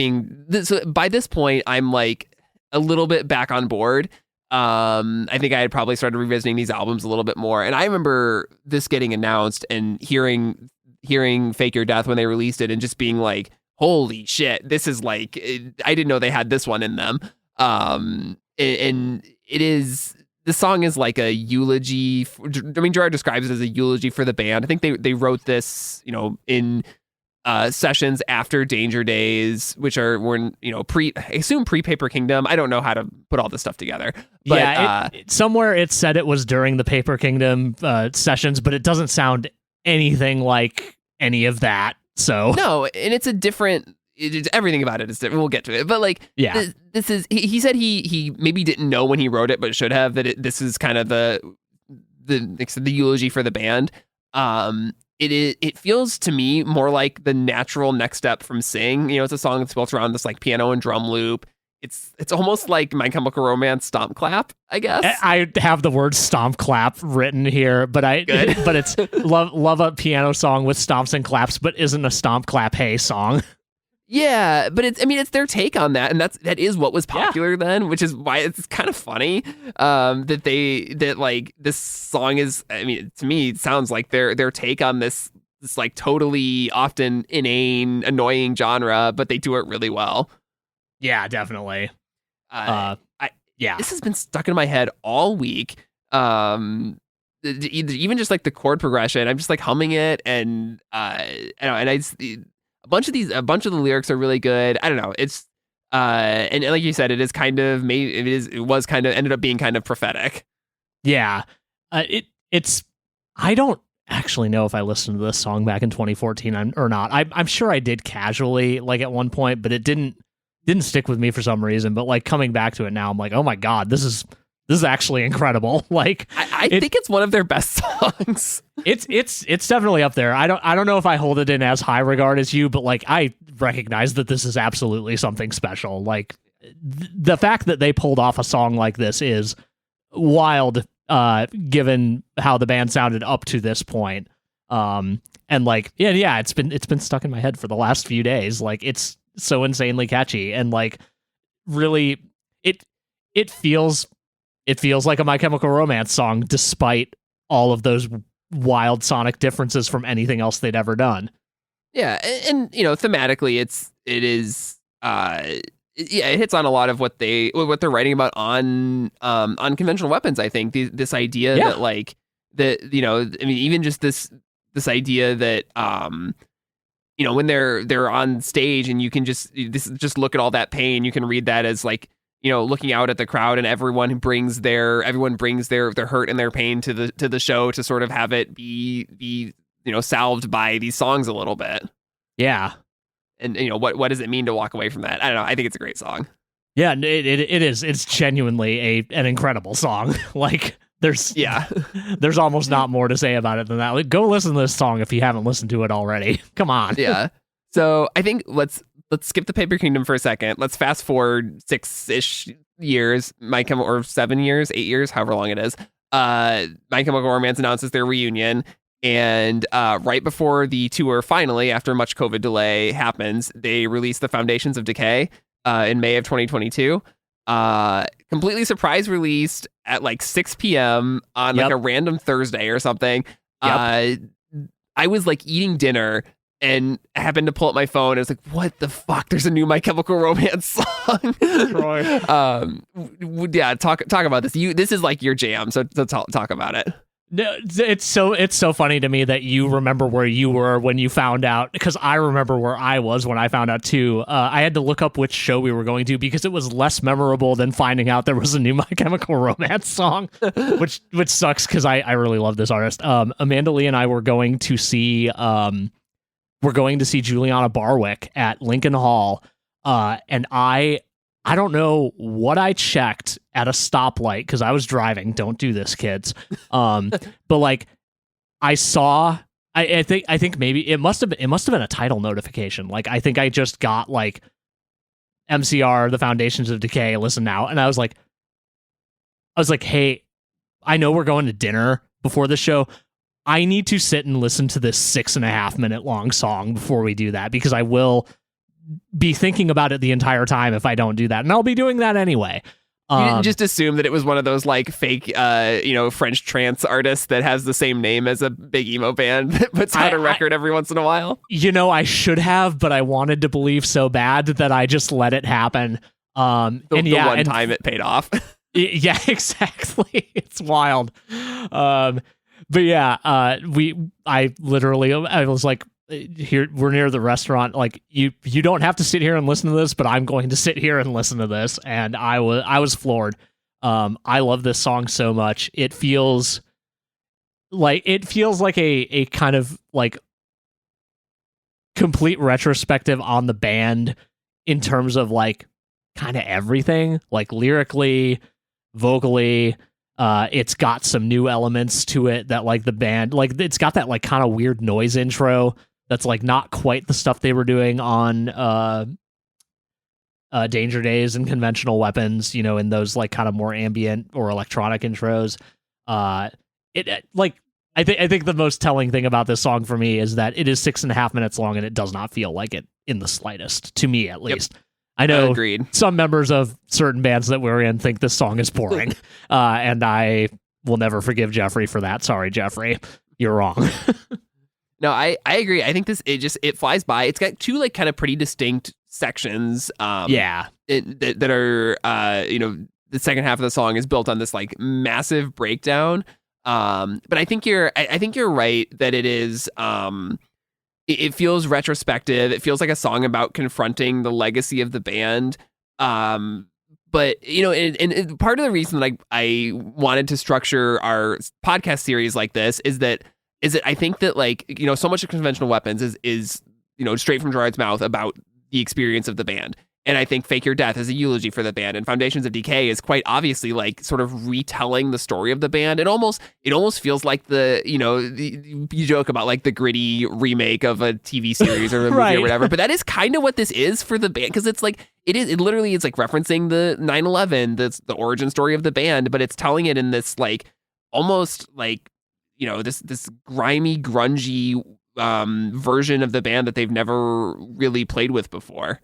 by this point, I'm like a little bit back on board. I think I had probably started revisiting these albums a little bit more. And I remember this getting announced and hearing Fake Your Death when they released it and just being like, holy shit, this is like, I didn't know they had this one in them. And it is, the song is like a eulogy. Gerard describes it as a eulogy for the band. I think they wrote this, in sessions after Danger Days, which were pre Paper Kingdom. I don't know how to put all this stuff together. But, yeah, somewhere it said it was during the Paper Kingdom sessions, but it doesn't sound anything like any of that. So no, and it's a different. Everything about it is different. We'll get to it, but like, yeah, this is. He said he maybe didn't know when he wrote it, but should have. This is kind of the eulogy for the band. It feels to me more like the natural next step from Sing. It's a song that's built around this like piano and drum loop. It's almost like My Chemical Romance Stomp Clap, I guess. I have the word stomp clap written here, but it's love a piano song with stomps and claps, but isn't a stomp clap hey song. Yeah, but it's their take on that, and that is what was popular then, which is why it's kind of funny that like this song is. To me, it sounds like their take on this like totally often inane, annoying genre, but they do it really well. Yeah, definitely. This has been stuck in my head all week. Even just like the chord progression, I'm just like humming it, and a bunch of the lyrics are really good. I don't know. It's and like you said, it is kind of ended up being kind of prophetic. Yeah, it's. I don't actually know if I listened to this song back in 2014 or not. I'm sure I did casually, like at one point, but it didn't stick with me for some reason. But like coming back to it now, I'm like, oh my god, this is actually incredible. Like I think it's one of their best songs. It's definitely up there. I don't know if I hold it in as high regard as you, but like I recognize that this is absolutely something special. Like the fact that they pulled off a song like this is wild, given how the band sounded up to this point. And like yeah, it's been stuck in my head for the last few days. Like it's so insanely catchy, and like really it feels like a My Chemical Romance song, despite all of those wild sonic differences from anything else they'd ever done. Yeah, and thematically, it hits on a lot of what they're writing about on conventional weapons. I think this idea that like that even just this idea that when they're on stage and you can just look at all that pain, you can read that as like looking out at the crowd, and everyone brings their hurt and their pain to the show to sort of have it be salved by these songs a little bit. Yeah. And what does it mean to walk away from that? I don't know. I think it's a great song. Yeah, it is. It's genuinely an incredible song. Like there's almost not more to say about it than that. Like, go listen to this song if you haven't listened to it already. Come on. Yeah. So I think let's skip the Paper Kingdom for a second. Let's fast forward 6-ish years, or 7 years, 8 years, however long it is. My Chemical Romance announces their reunion, and right before the tour, finally, after much COVID delay happens, they release the Foundations of Decay in May of 2022. Completely surprise released at like 6 p.m. on like a random Thursday or something. I was like eating dinner and happened to pull up my phone. And I was like, what the fuck? There's a new My Chemical Romance song. Troy. Talk about this. This is like your jam, so talk about it. No, it's so funny to me that you remember where you were when you found out, because I remember where I was when I found out too. I had to look up which show we were going to because it was less memorable than finding out there was a new My Chemical Romance song, which sucks because I really love this artist. Amanda Lee and I were going to see Juliana Barwick at Lincoln Hall, and I I don't know what I checked at a stoplight because I was driving. Don't do this, kids. But like I saw, I think maybe it must have been a title notification. Like I think I just got like MCR, the Foundations of Decay, listen now, and I was like, hey, I know we're going to dinner before the show. I need to sit and listen to this 6.5 minute long song before we do that, because I will be thinking about it the entire time if I don't do that. And I'll be doing that anyway. You didn't just assume that it was one of those like fake, French trance artists that has the same name as a big emo band that puts out a record every once in a while? I should have, but I wanted to believe so bad that I just let it happen. Time it paid off. Yeah, exactly. It's wild. But yeah, I was like, here, we're near the restaurant. Like you don't have to sit here and listen to this, but I'm going to sit here and listen to this. And I was floored. I love this song so much. It feels like a kind of like complete retrospective on the band in terms of like kind of everything, like lyrically, vocally. It's got some new elements to it that like the band, like it's got that like kind of weird noise intro that's like not quite the stuff they were doing on Danger Days and Conventional Weapons, in those like kind of more ambient or electronic intros. I think the most telling thing about this song for me is that it is 6.5 minutes long and it does not feel like it in the slightest, to me at least. Yep. I know Agreed. Some members of certain bands that we're in think this song is boring, and I will never forgive Jeffrey for that. Sorry, Jeffrey, you're wrong. No, I agree. I think it flies by. It's got two like kind of pretty distinct sections. That are the second half of the song is built on this like massive breakdown. But I think you're right that it is. It feels retrospective. It feels like a song about confronting the legacy of the band. But and part of the reason that I wanted to structure our podcast series like this is that I think that like, so much of Conventional Weapons is straight from Gerard's mouth about the experience of the band. And I think Fake Your Death is a eulogy for the band, and Foundations of Decay is quite obviously like sort of retelling the story of the band. It almost feels like you joke about like the gritty remake of a TV series or a movie right. or whatever, but that is kind of what this is for the band, because it's like it literally is like referencing the 9/11, that's the origin story of the band, but it's telling it in this like almost like this grimy, grungy version of the band that they've never really played with before.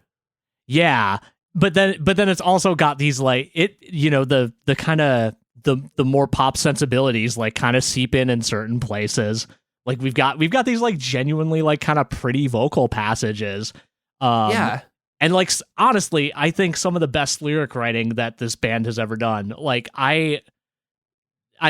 Yeah, but then it's also got these like the kind of the more pop sensibilities like kind of seep in certain places. Like we've got these like genuinely like kind of pretty vocal passages. And like honestly, I think some of the best lyric writing that this band has ever done. Like I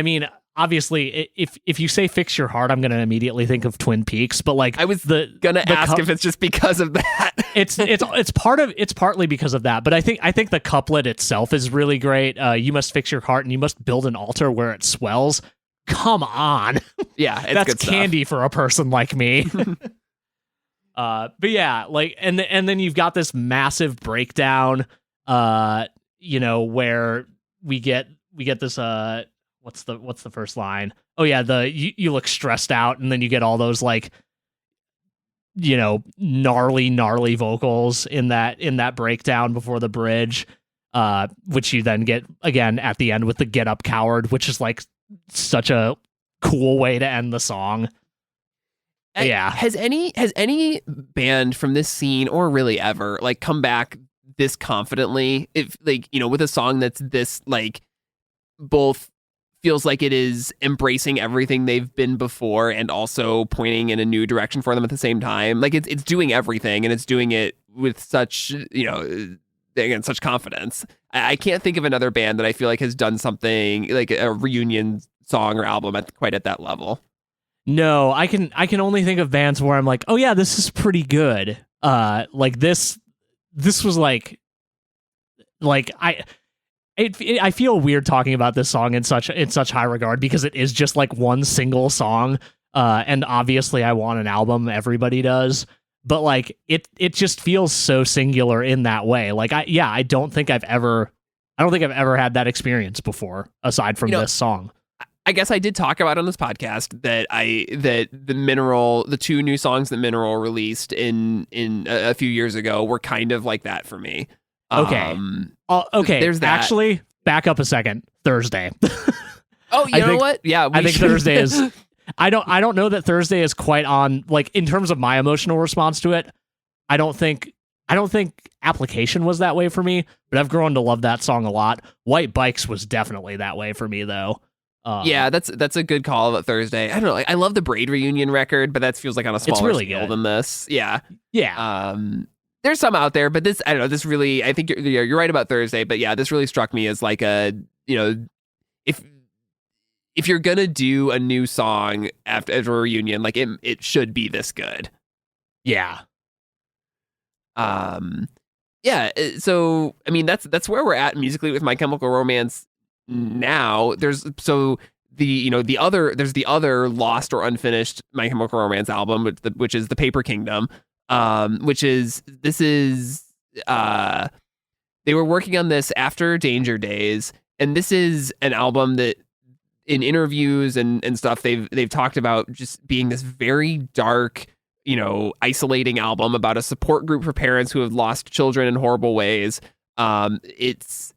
mean, obviously, if you say "Fix Your Heart," I'm going to immediately think of Twin Peaks. But like, I was gonna ask if it's just because of that. it's partly because of that. But I think the couplet itself is really great. You must fix your heart, and you must build an altar where it swells. Come on, yeah, it's that's good candy stuff for a person like me. But yeah, like, and then you've got this massive breakdown. Where we get this what's the first line? Oh yeah, you look stressed out, and then you get all those like gnarly vocals in that breakdown before the bridge, which you then get again at the end with the "Get Up, Coward," which is like such a cool way to end the song. Yeah. Has any band from this scene, or really ever, like come back this confidently, if like with a song that's this like both feels like it is embracing everything they've been before and also pointing in a new direction for them at the same time? Like it's doing everything, and it's doing it with such again such confidence. I can't think of another band that I feel like has done something like a reunion song or album quite at that level. No, I can only think of bands where I'm like, oh yeah, this is pretty good. Like this was like I feel weird talking about this song in such high regard, because it is just like one single song, and obviously I want an album. Everybody does, but like it just feels so singular in that way. Like I don't think I've ever had that experience before aside from this song. I guess I did talk about on this podcast that the two new songs that Mineral released in a few years ago were kind of like that for me. Okay. Okay. There's that. Actually, back up a second. Thursday. Oh, you know what? Yeah, I think Thursday is. I don't know that Thursday is quite on, like, in terms of my emotional response to it. I don't think Application was that way for me, but I've grown to love that song a lot. White Bikes was definitely that way for me, though. Yeah, that's a good call about Thursday. I don't know. I love the Braid Reunion record, but that feels like on a smaller really scale good. than this. Yeah. Yeah. There's some out there, but this, I don't know. This really, I think you're right about Thursday, but yeah, this really struck me as like a, if you're gonna do a new song after a reunion, like it should be this good. Yeah. Yeah. So I mean, that's where we're at musically with My Chemical Romance. Now there's the other lost or unfinished My Chemical Romance album, which is the Paper Kingdom, they were working on this after Danger Days, and this is an album that in interviews and stuff they've talked about just being this very dark, isolating album about a support group for parents who have lost children in horrible ways. It's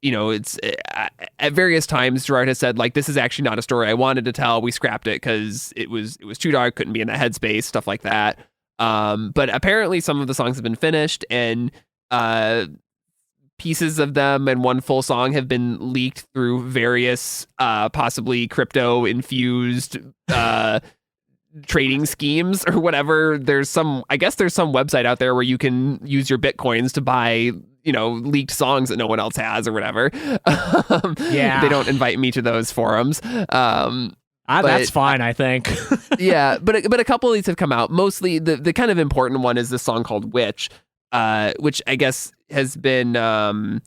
at various times Gerard has said, like, this is actually not a story I wanted to tell. We scrapped it because it was too dark, couldn't be in that headspace, stuff like that. But apparently some of the songs have been finished, and pieces of them and one full song have been leaked through various possibly crypto infused trading schemes or whatever. There's some website out there where you can use your bitcoins to buy leaked songs that no one else has or whatever. Yeah, they don't invite me to those forums. That's fine, I think. Yeah, but a couple of these have come out. Mostly the kind of important one is this song called which I guess has been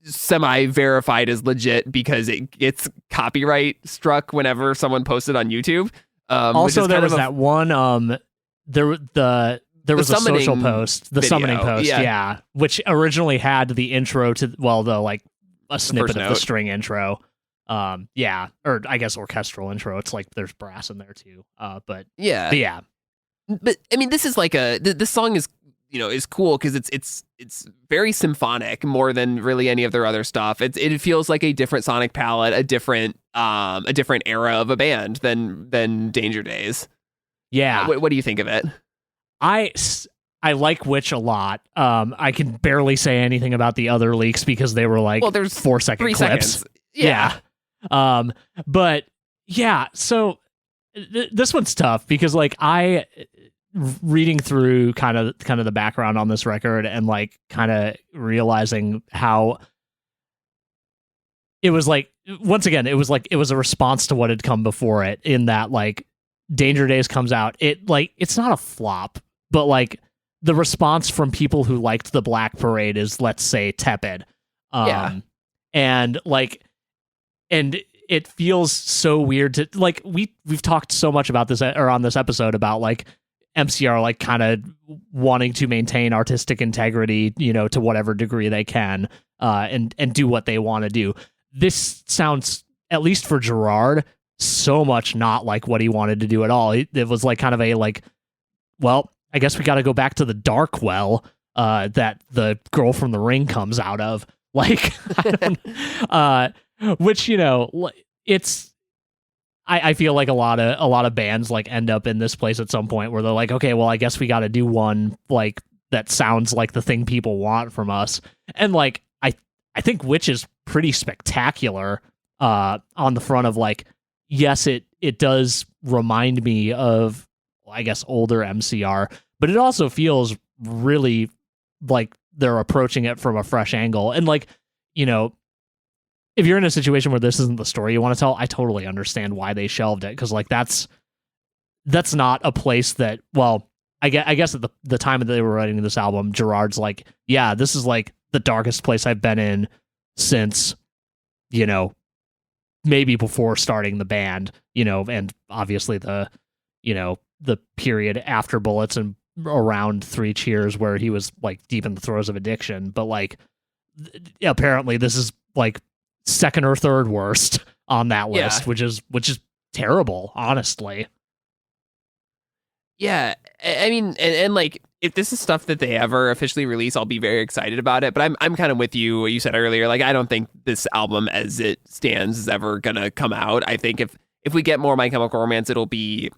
semi-verified as legit because it gets copyright struck whenever someone posted on YouTube. Also, there was that one there was a social post, the summoning post, yeah, which originally had the intro to a snippet of the string intro. Or I guess orchestral intro. It's like there's brass in there too. But I mean, this is like this song is is cool because it's very symphonic more than really any of their other stuff. It feels like a different sonic palette, a different era of a band than Danger Days. Yeah. What do you think of it? I like Witch a lot. I can barely say anything about the other leaks because they were like there's 4-second 3 clips. Seconds. Yeah. But yeah, so this one's tough because like I reading through kind of the background on this record and like kind of realizing how it was like, once again, it was a response to what had come before it, in that like Danger Days comes out, it's not a flop, but like the response from people who liked the Black Parade is, let's say, tepid. And it feels so weird to like, we've talked so much about this or on this episode about like MCR like kind of wanting to maintain artistic integrity, to whatever degree they can, and do what they want to do. This sounds, at least for Gerard, so much not like what he wanted to do at all. It was like kind of a like, well, I guess we got to go back to the dark well that the girl from The Ring comes out of. Like, which it's. I feel like a lot of bands like end up in this place at some point where they're like, okay, well, I guess we got to do one like that sounds like the thing people want from us. And like, I think Witch is pretty spectacular on the front of like, yes, it does remind me of, I guess, older MCR, but it also feels really like they're approaching it from a fresh angle. And like, if you're in a situation where this isn't the story you want to tell, I totally understand why they shelved it. Cause like, that's not a place that, well, I guess at the time that they were writing this album, Gerard's like, yeah, this is like the darkest place I've been in since, maybe before starting the band, and obviously the period after Bullets and around Three Cheers where he was like deep in the throes of addiction, but like apparently this is like second or third worst on that list, which is terrible, honestly. Yeah, I mean, and like, if this is stuff that they ever officially release, I'll be very excited about it. But I'm kind of with you. What you said earlier, like, I don't think this album as it stands is ever gonna come out. I think if we get more My Chemical Romance, it'll be,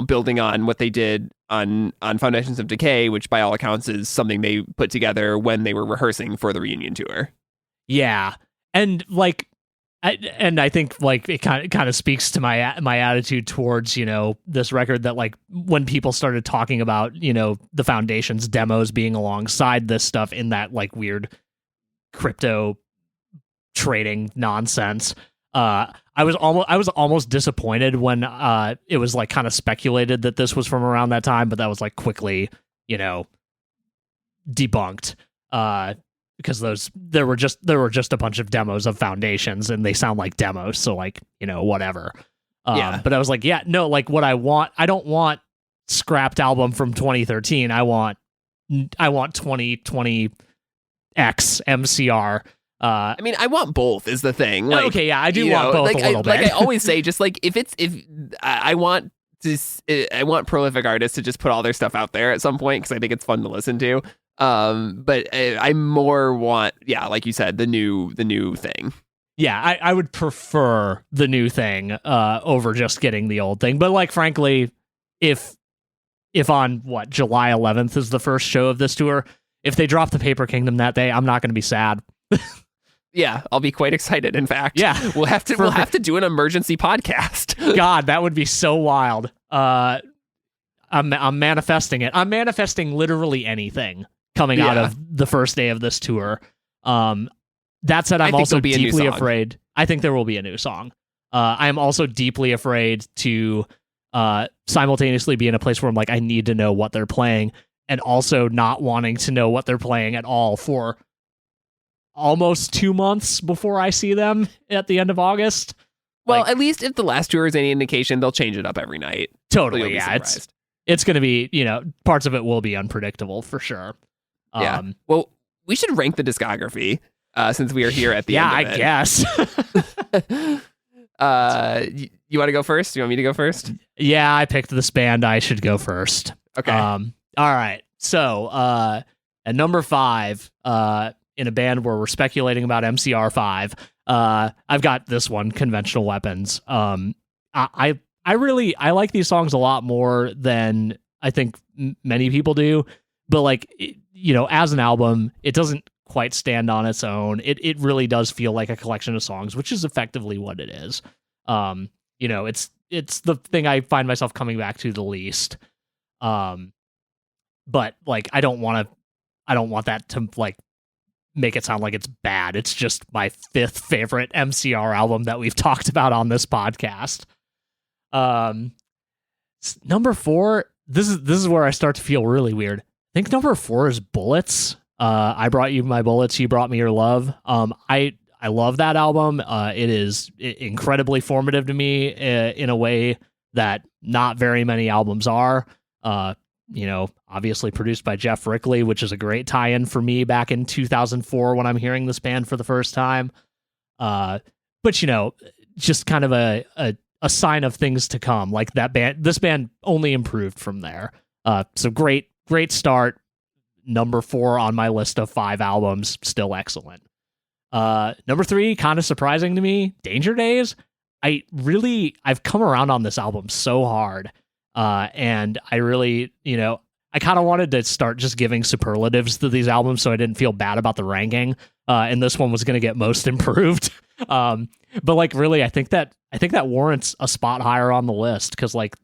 building on what they did on Foundations of Decay, which by all accounts is something they put together when they were rehearsing for the reunion tour. Yeah, and like. I think like it kind of speaks to my attitude towards this record, that like when people started talking about the Foundation's demos being alongside this stuff in that like weird crypto trading nonsense, I was almost disappointed when it was like kind of speculated that this was from around that time, but that was like quickly debunked. Because there were just a bunch of demos of Foundations, and they sound like demos, so like whatever. But I was like, yeah, no, like what I don't want scrapped album from 2013. I want 2020 X MCR. I mean, I want both is the thing. Like, okay, yeah, I do want both a little bit. Like I always say, just like if I want prolific artists to just put all their stuff out there at some point, because I think it's fun to listen to. But I more want, like you said, the new thing. Yeah, I would prefer the new thing over just getting the old thing. But like, frankly, if on July 11th is the first show of this tour, if they drop the Paper Kingdom that day, I'm not going to be sad. Yeah, I'll be quite excited. In fact, yeah, we'll have to do an emergency podcast. God, that would be so wild. I'm manifesting it. I'm manifesting literally anything coming out of the first day of this tour. That said, I'm also deeply afraid. I think there will be a new song. I'm also deeply afraid to simultaneously be in a place where I'm like, I need to know what they're playing, and also not wanting to know what they're playing at all for almost 2 months before I see them at the end of August. Well, like, at least if the last tour is any indication, they'll change it up every night. Totally, yeah. It's going to be, parts of it will be unpredictable for sure. Yeah. Well, we should rank the discography since we are here at the end of it. Yeah, I guess. You want to go first? You want me to go first? Yeah, I picked this band. I should go first. Okay. All right. So, at number 5, in a band where we're speculating about MCR5, I've got this one, Conventional Weapons. I like these songs a lot more than I think many people do, but like, as an album, it doesn't quite stand on its own. It really does feel like a collection of songs, which is effectively what it is. It's the thing I find myself coming back to the least. But like, I don't want that to like make it sound like it's bad. It's just my 5th favorite MCR album that we've talked about on this podcast. Number 4, this is where I start to feel really weird. I think number 4 is Bullets. I brought you my bullets, you brought me your love. I love that album. It is incredibly formative to me in a way that not very many albums are. Obviously produced by Jeff Rickley, which is a great tie-in for me back in 2004 when I'm hearing this band for the first time. But just kind of a sign of things to come. Like this band only improved from there. So great start. Number 4 on my list of 5 albums, still excellent. Number 3, kind of surprising to me, Danger Days. I've come around on this album so hard. And I really, I kind of wanted to start just giving superlatives to these albums so I didn't feel bad about the ranking. And this one was going to get most improved. But like, really, I think that warrants a spot higher on the list, because like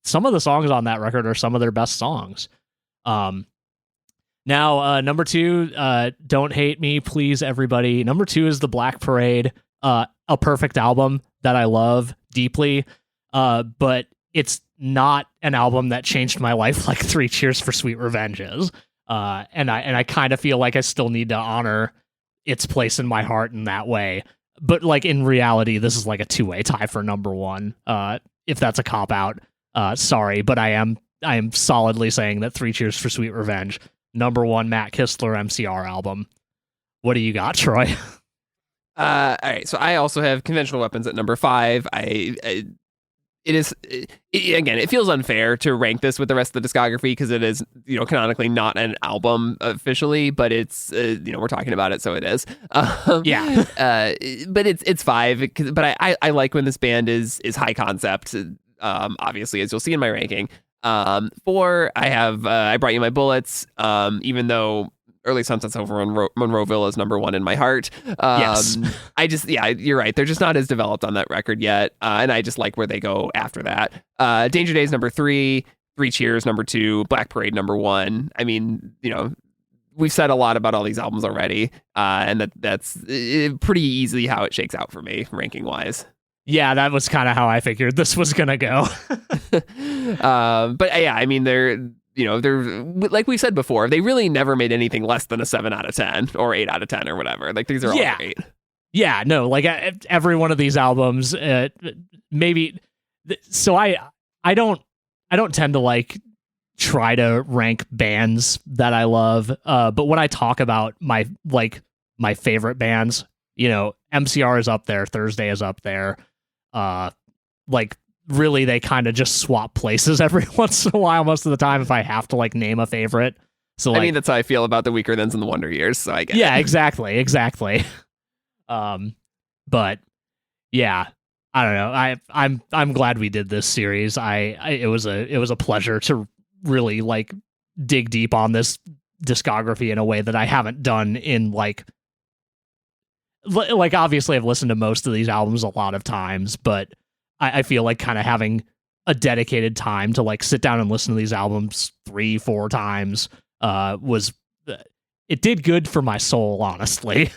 some of the songs on that record are some of their best songs. Now, number 2, Don't Hate Me, Please Everybody. Number 2 is The Black Parade, a perfect album that I love deeply. But it's not an album that changed my life like Three Cheers for Sweet Revenge is. And I kind of feel like I still need to honor its place in my heart in that way. But like in reality, this is like a 2-way tie for number 1. If that's a cop out, sorry, but I am am solidly saying that 3 Cheers for Sweet Revenge, number 1 Matt Kistler MCR album. What do you got, Troy? All right, so I also have Conventional Weapons at number 5. It feels unfair to rank this with the rest of the discography because it is, canonically not an album officially, but it's, we're talking about it, so it is. Yeah. But it's 5. But I like when this band is high concept. Obviously, as you'll see in my ranking. 4, I have I Brought You My Bullets. Even though Early Sunsets over Monroeville is number 1 in my heart. Yes. You're right. They're just not as developed on that record yet. And I just like where they go after that. Danger Days, number 3, 3 Cheers, number 2, Black Parade, number 1. I mean, we've said a lot about all these albums already. And that's pretty easily how it shakes out for me, ranking wise. Yeah, that was kind of how I figured this was going to go. But yeah, I mean, they're like we said before, they really never made anything less than a 7 out of 10 or 8 out of 10 or whatever. Like these are all great. Yeah, no, like every one of these albums, maybe. So I don't tend to like try to rank bands that I love. But when I talk about my favorite bands, MCR is up there, Thursday is up there. Like really, they kind of just swap places every once in a while. Most of the time, if I have to like name a favorite. So I mean, that's how I feel about the Weaker Thans and the Wonder Years. So I get it. Exactly. But yeah, I don't know. I'm glad we did this series. It was a pleasure to really like dig deep on this discography in a way that I haven't done in like obviously I've listened to most of these albums a lot of times, but I feel like kind of having a dedicated time to like sit down and listen to these albums 3-4 times it did good for my soul, honestly.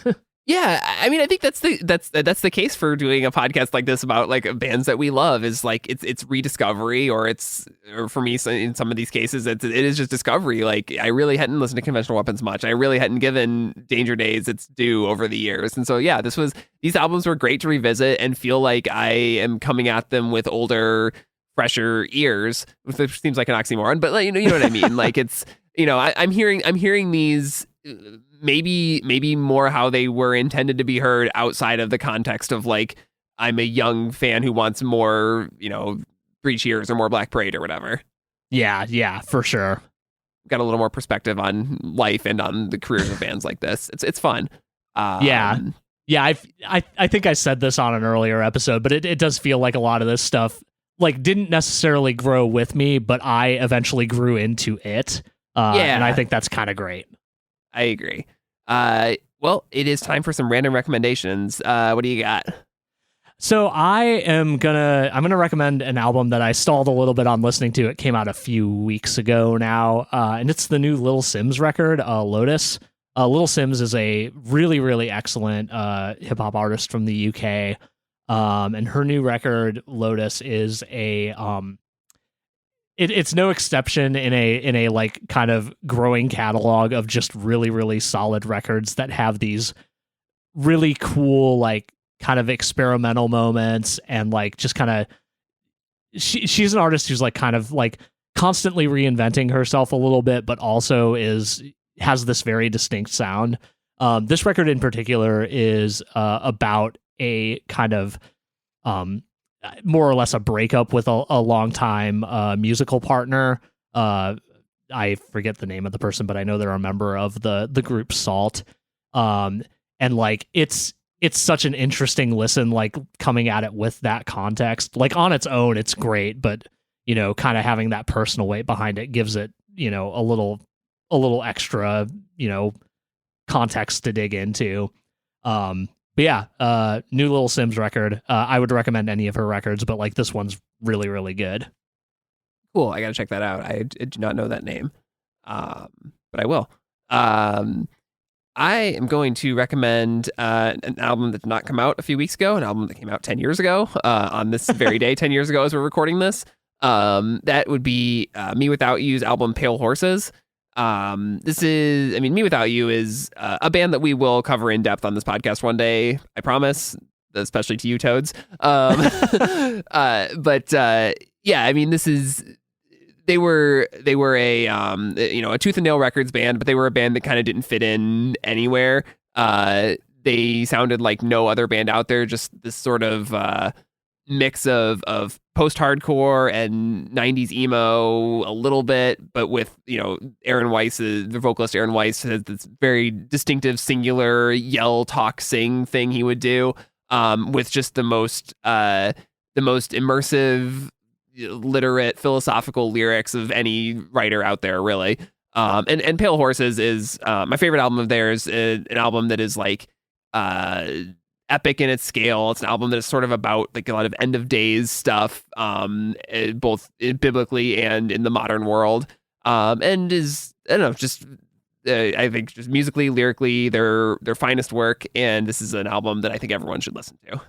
Yeah, I mean, I think that's the case for doing a podcast like this about like bands that we love is like it's rediscovery or for me in some of these cases it is just discovery. Like I really hadn't listened to Conventional Weapons much. I really hadn't given Danger Days its due over the years, and so yeah, these albums were great to revisit and feel like I am coming at them with older, fresher ears, which seems like an oxymoron, but like, you know what I mean. Like it's I'm hearing these. Maybe more how they were intended to be heard outside of the context of like I'm a young fan who wants more 3 Cheers or more Black Parade or whatever. Yeah, for sure. Got a little more perspective on life and on the careers of bands like this. It's fun. Yeah. I think I said this on an earlier episode, but it does feel like a lot of this stuff like didn't necessarily grow with me, but I eventually grew into it. And I think that's kind of great. I agree. Well, it is time for some random recommendations. What do you got? So I'm gonna recommend an album that I stalled a little bit on listening to. It came out a few weeks ago now, and it's the new Little Simz record, Lotus. Little Simz is a really, really excellent hip hop artist from the UK, and her new record, Lotus, is it's no exception in a like kind of growing catalog of just really, really solid records that have these really cool like kind of experimental moments and like just kind of she's an artist who's like kind of like constantly reinventing herself a little bit, but also has this very distinct sound. This record in particular is about a kind of more or less a breakup with a longtime musical partner. I forget the name of the person, but I know they're a member of the group Salt. And like it's such an interesting listen, like coming at it with that context. Like on its own, it's great, but kind of having that personal weight behind it gives it a little extra context to dig into. But yeah, new Little Simz record. I would recommend any of her records, but like this one's really, really good. Cool. I got to check that out. I do not know that name, but I will. I am going to recommend an album that did not come out a few weeks ago, an album that came out 10 years ago on this very day, 10 years ago as we're recording this. That would be Me Without You's album Pale Horses. Me Without You is a band that we will cover in depth on this podcast one day, I promise, especially to you toads. But yeah, I mean, this is they were a a Tooth and Nail Records band, but they were a band that kind of didn't fit in anywhere. They sounded like no other band out there, just this sort of mix of post-hardcore and 90s emo a little bit, but with, Aaron Weiss, the vocalist Aaron Weiss has this very distinctive singular yell, talk, sing thing he would do, with just the most immersive, literate, philosophical lyrics of any writer out there, really. And Pale Horses is my favorite album of theirs, an album that is like epic in its scale. It's an album that is sort of about like a lot of end of days stuff, both biblically and in the modern world, and is, I don't know, just I think just musically, lyrically, their finest work. And this is an album that I think everyone should listen to.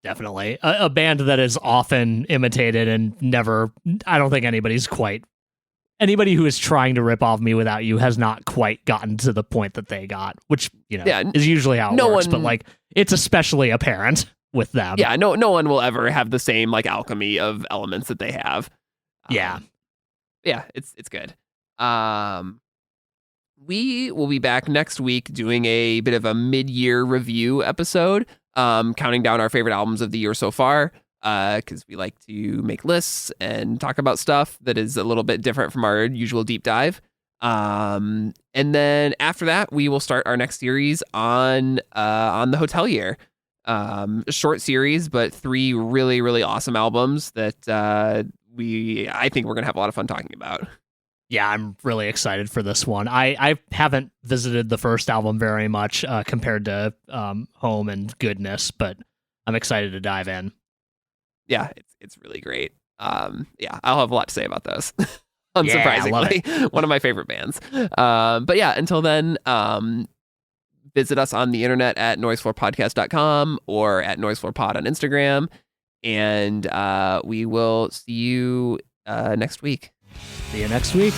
Definitely a band that is often imitated and never. I don't think anybody who is trying to rip off Me Without You has not quite gotten to the point that they got, which, is usually how it works. But like, it's especially apparent with them. Yeah, no one will ever have the same like alchemy of elements that they have. Yeah. It's good. We will be back next week doing a bit of a mid-year review episode, counting down our favorite albums of the year so far. Because we like to make lists and talk about stuff that is a little bit different from our usual deep dive. And then after that, we will start our next series on the Hotel a short series, but 3 really, really awesome albums that I think we're gonna have a lot of fun talking about. Yeah, I'm really excited for this one. I haven't visited the first album very much compared to Home and Goodness, but I'm excited to dive in. Yeah, it's really great. I'll have a lot to say about those. Unsurprisingly, one of my favorite bands. But yeah, until then, visit us on the internet at noisefloorpodcast.com or at noisefloorpod on Instagram, and we will see you next week. See you next week.